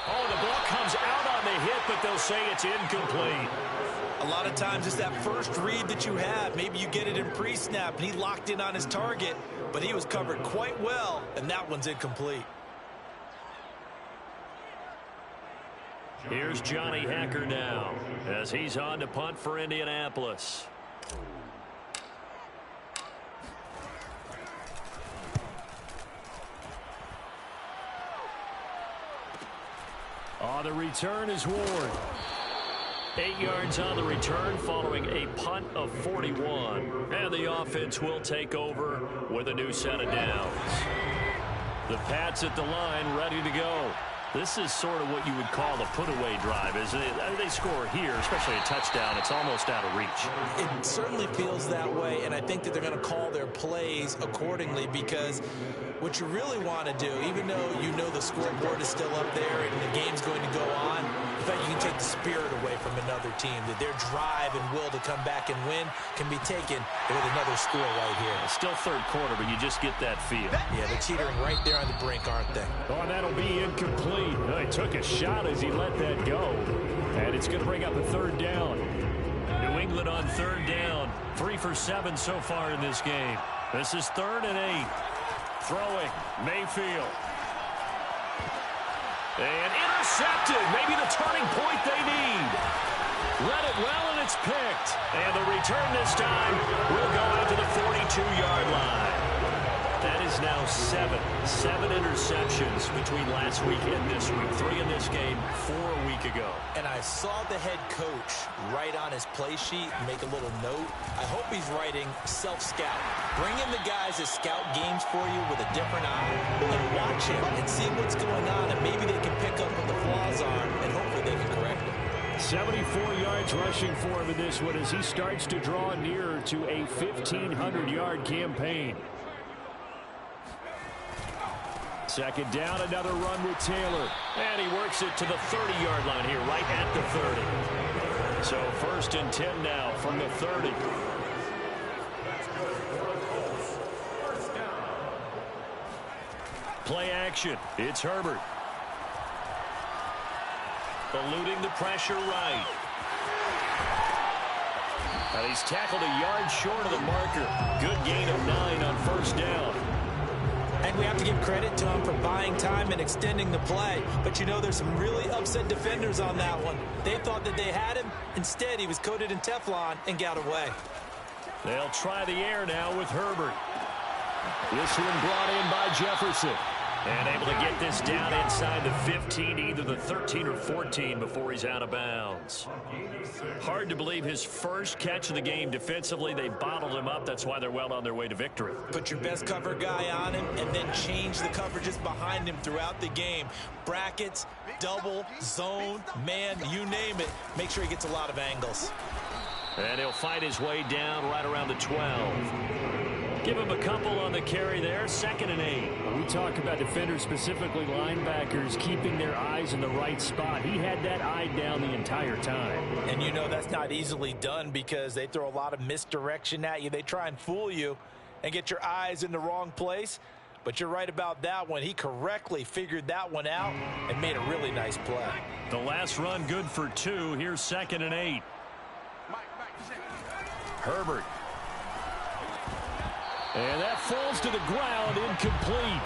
A: Oh, the ball comes out on the hit, but they'll say it's incomplete.
F: A lot of times it's that first read that you have. Maybe you get it in pre-snap, and he locked in on his target, but he was covered quite well, and that one's incomplete.
A: Here's Johnny Hacker now as he's on to punt for Indianapolis.
C: On the return is Ward.
A: 8 yards on the return following a punt of 41. And the offense will take over with a new set of downs. The Pats at the line ready to go. This is sort of what you would call the put-away drive, isn't it? They score here, especially a touchdown. It's almost out of reach.
F: It certainly feels that way, and I think that they're going to call their plays accordingly because what you really want to do, even though you know the scoreboard is still up there and the game's going to go on, in fact, you can take the spirit away from another team, that their drive and will to come back and win can be taken with another score right here.
A: It's still 3rd quarter, but you just get that feel.
F: Yeah, they're teetering right there on the brink, aren't they?
C: Oh, and that'll be incomplete. He took a shot as he let that go. And it's It's going to bring up a third down.
A: New England on third down. 3 for 7 so far in this game. This is 3rd and 8. Throwing, Mayfield. And intercepted. Maybe the turning point they need. Read it well, and it's picked. And the return this time will go out to the 42-yard line. That is now 7 interceptions between last week and this week. 3 in this game, 4 a week ago.
F: And I saw the head coach write on his play sheet, make a little note. I hope he's writing self-scout. Bring in the guys that scout games for you with a different eye and watch him and see what's going on, and maybe they can pick up what the flaws are, and hopefully they can correct them.
C: 74 yards rushing for him in this one as he starts to draw nearer to a 1,500-yard campaign. Second down, another run with Taylor.
A: And he works it to the 30-yard line here, right at the 30. So 1st and 10 now from the 30. Play action. It's Herbert. Eluding the pressure right. And he's tackled a yard short of the marker. Good gain of 9 on 1st down.
F: And we have to give credit to him for buying time and extending the play. But, you know, there's some really upset defenders on that one. They thought that they had him. Instead, he was coated in Teflon and got away.
A: They'll try the air now with Herbert. This one brought in by Jefferson. And able to get this down inside the 15, either the 13 or 14 before he's out of bounds. Hard to believe his first catch of the game defensively. They bottled him up. That's why they're well on their way to victory.
F: Put your best cover guy on him and then change the coverages behind him throughout the game. Brackets, double, zone, man, you name it. Make sure he gets a lot of angles.
A: And he'll fight his way down right around the 12. Give him a couple on the carry there. 2nd and 8.
C: We talk about defenders, specifically linebackers, keeping their eyes in the right spot. He had that eye down the entire time.
F: And you know that's not easily done because they throw a lot of misdirection at you. They try and fool you and get your eyes in the wrong place. But you're right about that one. He correctly figured that one out and made a really nice play.
A: The last run good for 2. Here's 2nd and 8. Herbert. And that falls to the ground, incomplete.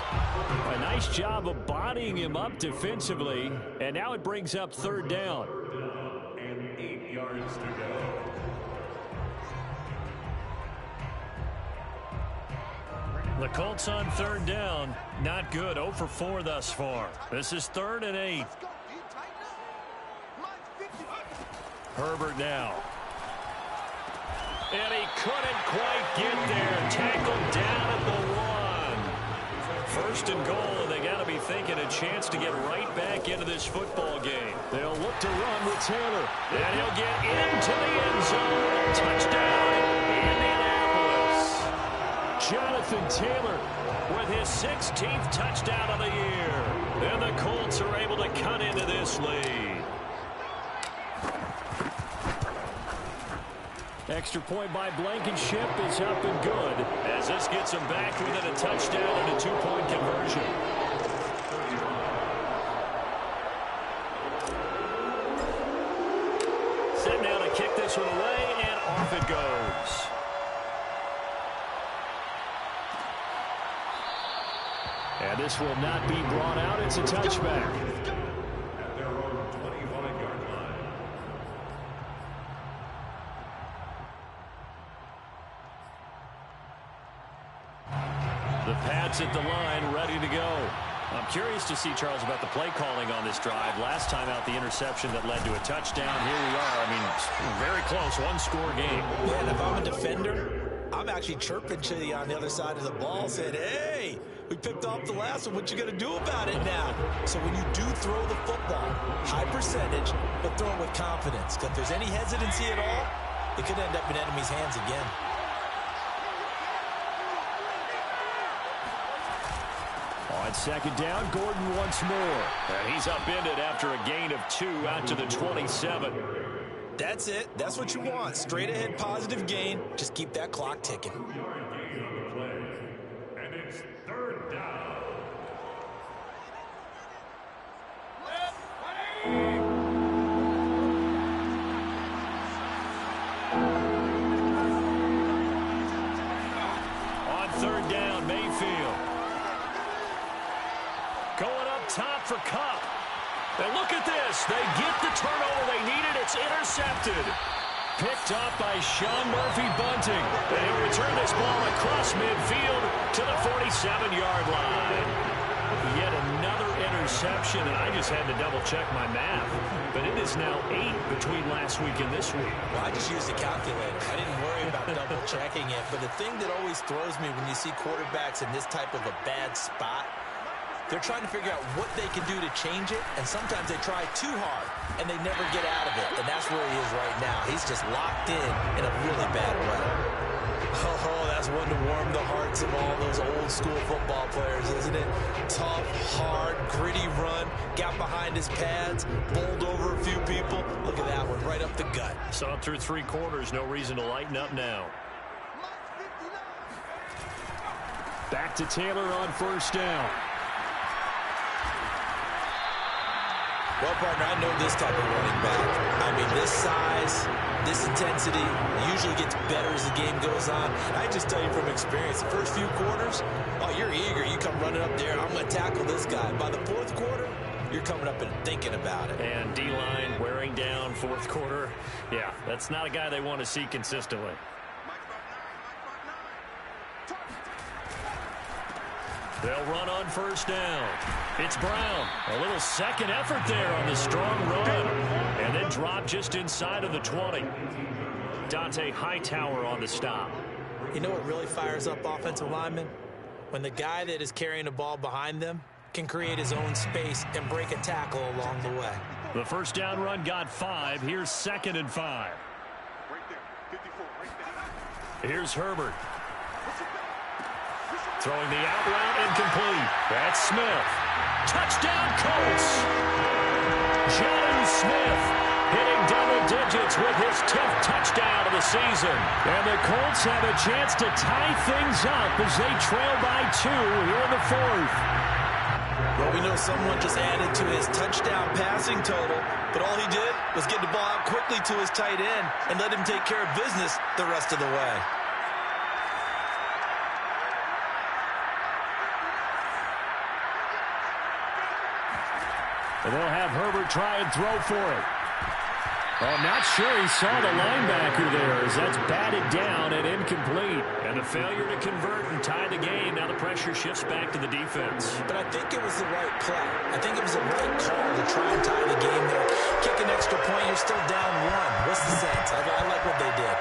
A: A nice job of bodying him up defensively. And now it brings up 3rd down.
D: And 8 yards to go.
A: The Colts on 3rd down. Not good. 0 for 4 thus far. This is 3rd and 8. Herbert now. And he couldn't quite get there. Tackled down at the 1. 1st and goal, and they got to be thinking a chance to get right back into this football game.
C: They'll look to run with Taylor.
A: And he'll get into the end zone. Touchdown, Indianapolis. Jonathan Taylor with his 16th touchdown of the year. And the Colts are able to cut into this lead.
C: Extra point by Blankenship is up and good.
A: As this gets him back within a touchdown and a 2-point conversion. Set now to kick this one away, and off it goes.
C: And this will not be brought out. It's a touchback.
D: At their own 25-yard line.
A: The Pats at the line, ready to go. I'm curious to see, Charles, about the play calling on this drive. Last time out, the interception that led to a touchdown. Here we are. I mean, very close, one-score game.
F: Man, if I'm a defender, I'm actually chirping to you on the other side of the ball, saying, hey, we picked off the last one. What you going to do about it now? So when you do throw the football, high percentage, but throw it with confidence. Because if there's any hesitancy at all, it could end up in enemy's hands again.
C: On 2nd down, Gordon once more.
A: And he's upended after a gain of 2 out to the 27.
F: That's it. That's what you want. Straight ahead positive gain. Just keep that clock ticking.
D: Gain on the play. And it's 3rd down.
A: for Cup. And look at this. They get the turnover they needed. It's intercepted. Picked up by Sean Murphy-Bunting. And he'll return this ball across midfield to the 47-yard line. Yet another interception, and I just had to double-check my math. But it is now 8 between last week and this week.
F: Well, I just used a calculator. I didn't worry about double-checking it. But the thing that always throws me when you see quarterbacks in this type of a bad spot, they're trying to figure out what they can do to change it, and sometimes they try too hard, and they never get out of it. And that's where he is right now. He's just locked in a really bad way. Oh, that's one to warm the hearts of all those old-school football players, isn't it? Tough, hard, gritty run, got behind his pads, bowled over a few people. Look at that one, right up the gut.
A: Saw it through 3 quarters, no reason to lighten up now. Back to Taylor on first down.
F: Well, partner, I know this type of running back. I mean, this size, this intensity usually gets better as the game goes on. And I just tell you from experience, the first few quarters, oh, you're eager. You come running up there, I'm going to tackle this guy. By the 4th quarter, you're coming up and thinking about it.
A: And D-line wearing down 4th quarter. Yeah, that's not a guy they want to see consistently. They'll run on first down. It's Brown. A little second effort there on the strong run. And then drop just inside of the 20. Dante Hightower on the stop.
F: You know what really fires up offensive linemen? When the guy that is carrying the ball behind them can create his own space and break a tackle along the way.
A: The first down run got 5. Here's 2nd and 5.
E: Right there. 54, right there.
A: Here's Herbert. Throwing the out route, incomplete. That's Smith. Touchdown, Colts. Jonnu Smith hitting double digits with his 10th touchdown of the season. And the Colts have a chance to tie things up as they trail by 2 here in the 4th.
F: Well, we know someone just added to his touchdown passing total, but all he did was get the ball out quickly to his tight end and let him take care of business the rest of the way.
A: And they'll have Herbert try and throw for it. Oh, I'm not sure he saw the linebacker there as that's batted down and incomplete. And the failure to convert and tie the game. Now the pressure shifts back to the defense.
F: But I think it was the right play. I think it was the right call to try and tie the game there. Kick an extra point, you're still down 1. What's the sense? I like what they did.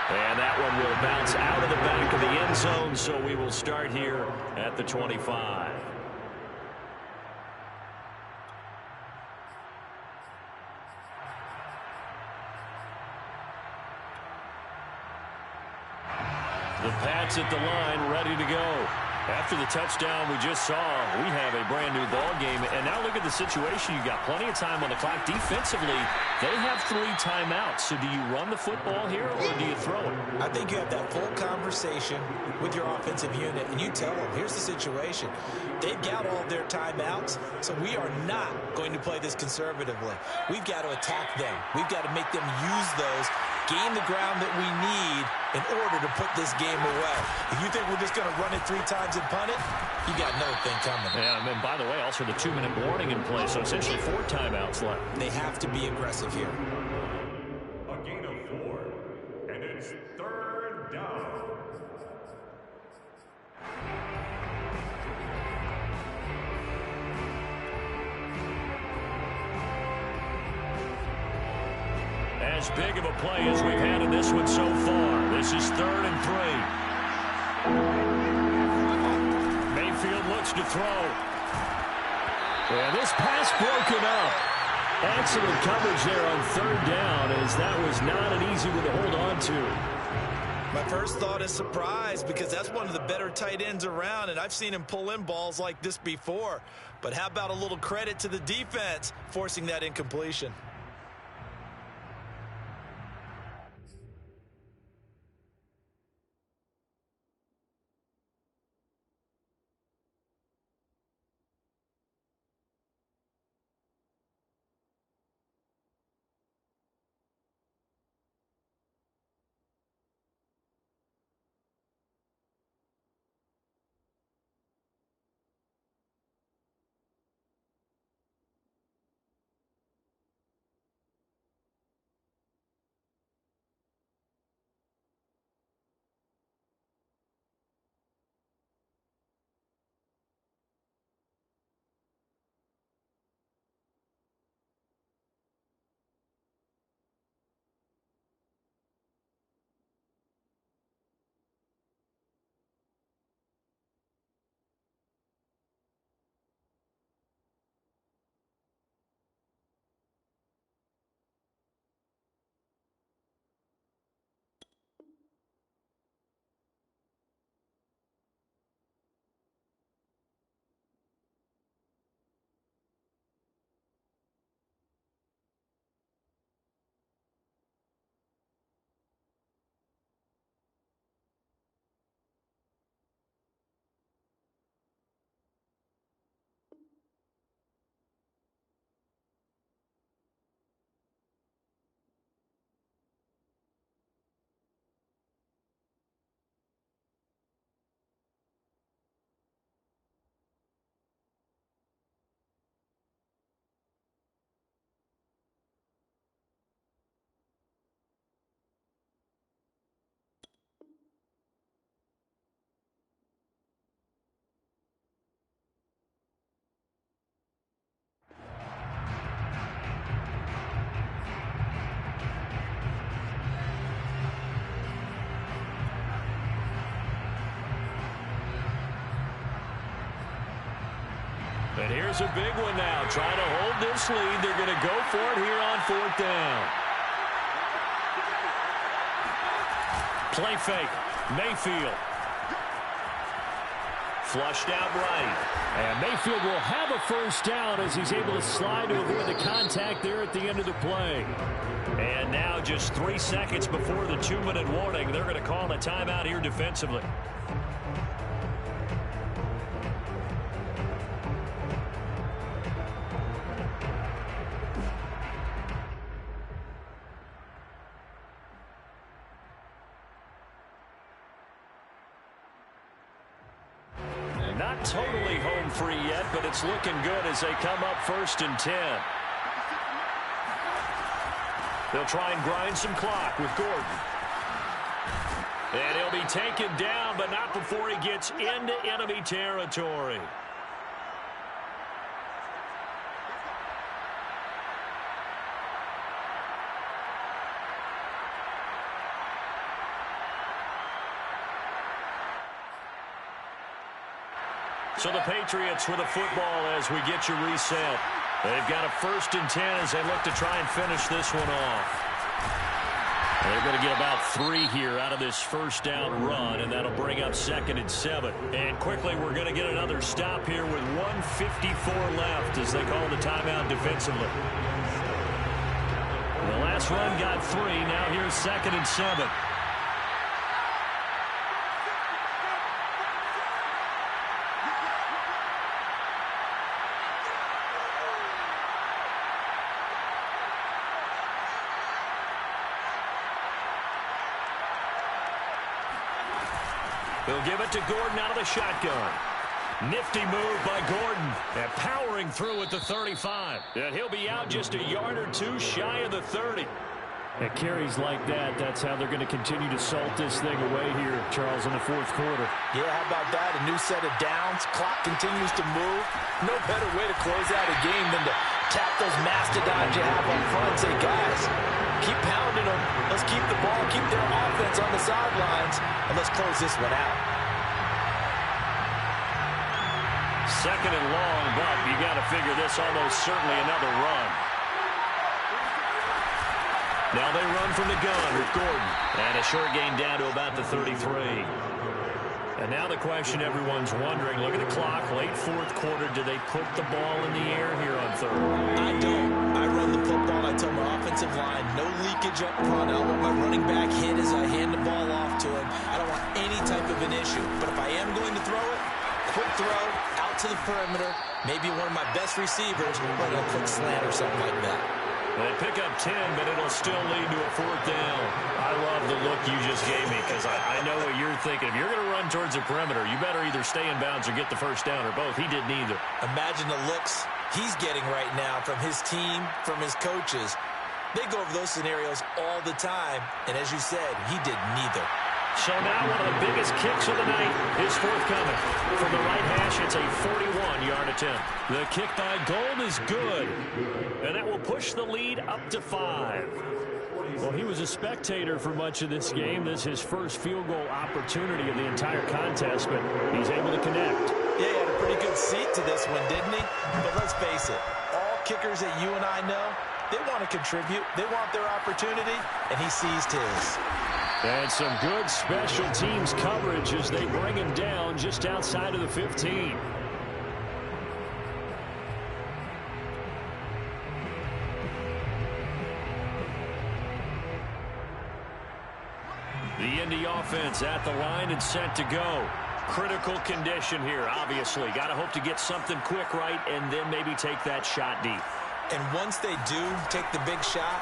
A: And that one will bounce out of the back of the end zone, so we will start here at the 25. The Pats at the line, ready to go. After the touchdown we just saw, we have a brand-new ball game. And now look at the situation. You've got plenty of time on the clock. Defensively, they have 3 timeouts. So do you run the football here or do you throw it?
F: I think you have that full conversation with your offensive unit, and you tell them, here's the situation. They've got all their timeouts, so we are not going to play this conservatively. We've got to attack them. We've got to make them use those, gain the ground that we need in order to put this game away. If you think we're just going to run it 3 times and punt it, you got another thing coming.
A: Yeah, and then, by the way, also the 2-minute warning in play, so essentially 4 timeouts left.
F: They have to be aggressive here.
D: A gain of 4, and it's 3rd down.
A: As big of a play as we've had in this one so far. This is 3rd and 3. Mayfield looks to throw. And this pass broken up. Excellent coverage there on 3rd down, as that was not an easy one to hold on to.
F: My first thought is surprise, because that's one of the better tight ends around, and I've seen him pull in balls like this before. But how about a little credit to the defense forcing that incompletion?
A: And here's a big one now. Trying to hold this lead. They're going to go for it here on 4th down. Play fake. Mayfield. Flushed out right.
C: And Mayfield will have a first down as he's able to slide to avoid the contact there at the end of the play.
A: And now just 3 seconds before the 2-minute warning, they're going to call a timeout here defensively. Not totally home free yet, but it's looking good as they come up 1st and 10. They'll try and grind some clock with Gordon. And he'll be taken down, but not before he gets into enemy territory. So the Patriots with a football as we get you reset. They've got a 1st and 10 as they look to try and finish this one off. They're going to get about 3 here out of this 1st down run, and that'll bring up 2nd and 7. And quickly, we're going to get another stop here with 1:54 left as they call the timeout defensively. The last run got 3. Now here's 2nd and 7. He'll give it to Gordon out of the shotgun. Nifty move by Gordon. And powering through at the 35. And he'll be out just a yard or 2 shy of the 30.
C: At carries like that, that's how they're going to continue to salt this thing away here, Charles, in the 4th quarter.
B: Yeah, how about that? A new set of downs. Clock continues to move. No better way to close out a game than to tap those mastodons you have up front and say, guys, keep pounding them. Let's keep the ball, keep their offense on the sidelines, and let's close this one out.
A: 2nd and long, but you got to figure this almost certainly another run. Now they run from the gun with Gordon. And a short gain down to about the 33. And now the question everyone's wondering, look at the clock, late 4th quarter, do they put the ball in the air here on 3rd?
F: I don't. I run the football. I tell my offensive line, no leakage up front. I don't want my running back hit as I hand the ball off to him. I don't want any type of an issue. But if I am going to throw it, quick throw, out to the perimeter, maybe one of my best receivers, running a quick slant or something like that.
A: They pick up 10, but it'll still lead to a 4th down. I love the look you just gave me because I know what you're thinking. If you're going to run towards the perimeter, you better either stay in bounds or get the 1st down or both. He did neither.
F: Imagine the looks he's getting right now from his team, from his coaches. They go over those scenarios all the time, and as you said, he did neither.
A: So now one of the biggest kicks of the night is forthcoming. From the right hash, it's a 41-yard attempt. The kick by Gold is good, and that will push the lead up to 5.
C: Well, he was a spectator for much of this game. This is his first field goal opportunity of the entire contest, but he's able to connect.
F: Yeah, he had a pretty good seat to this one, didn't he? But let's face it, all kickers that you and I know, they want to contribute. They want their opportunity, and he seized his.
C: And some good special teams coverage as they bring him down just outside of the 15.
A: The Indy offense at the line and set to go. Critical condition here, obviously. Got to hope to get something quick right and then maybe take that shot deep.
F: And once they do take the big shot,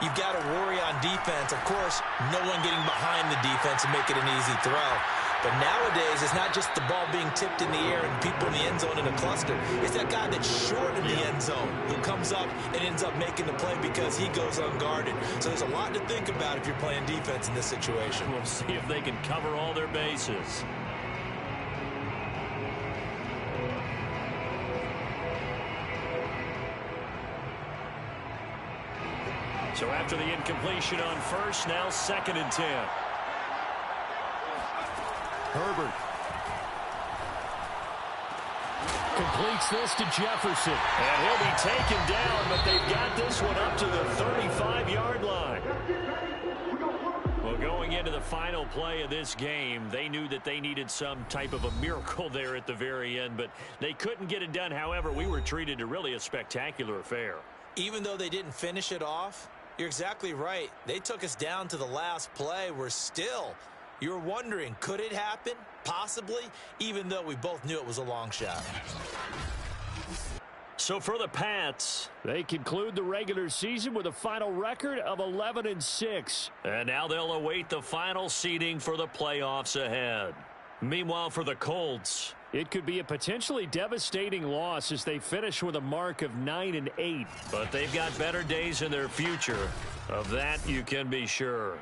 F: you've got to worry on defense. Of course, no one getting behind the defense and make it an easy throw. But nowadays, it's not just the ball being tipped in the air and people in the end zone in a cluster. It's that guy that's short in the end zone who comes up and ends up making the play because he goes unguarded. So there's a lot to think about if you're playing defense in this situation.
A: We'll see if they can cover all their bases. So after the incompletion on 1st, now 2nd and 10.
C: Herbert. completes this to Jefferson.
A: And he'll be taken down, but they've got this one up to the 35-yard line. Well, going into the final play of this game, they knew that they needed some type of a miracle there at the very end, but they couldn't get it done. However, we were treated to really a spectacular affair.
F: Even though they didn't finish it off, you're exactly right. They took us down to the last play. You're wondering, could it happen? Possibly, even though we both knew it was a long shot.
A: So for the Pats,
C: they conclude the regular season with a final record of 11-6.
A: And now they'll await the final seeding for the playoffs ahead. Meanwhile, for the Colts,
C: it could be a potentially devastating loss as they finish with a mark of 9-8.
A: But they've got better days in their future. Of that, you can be sure.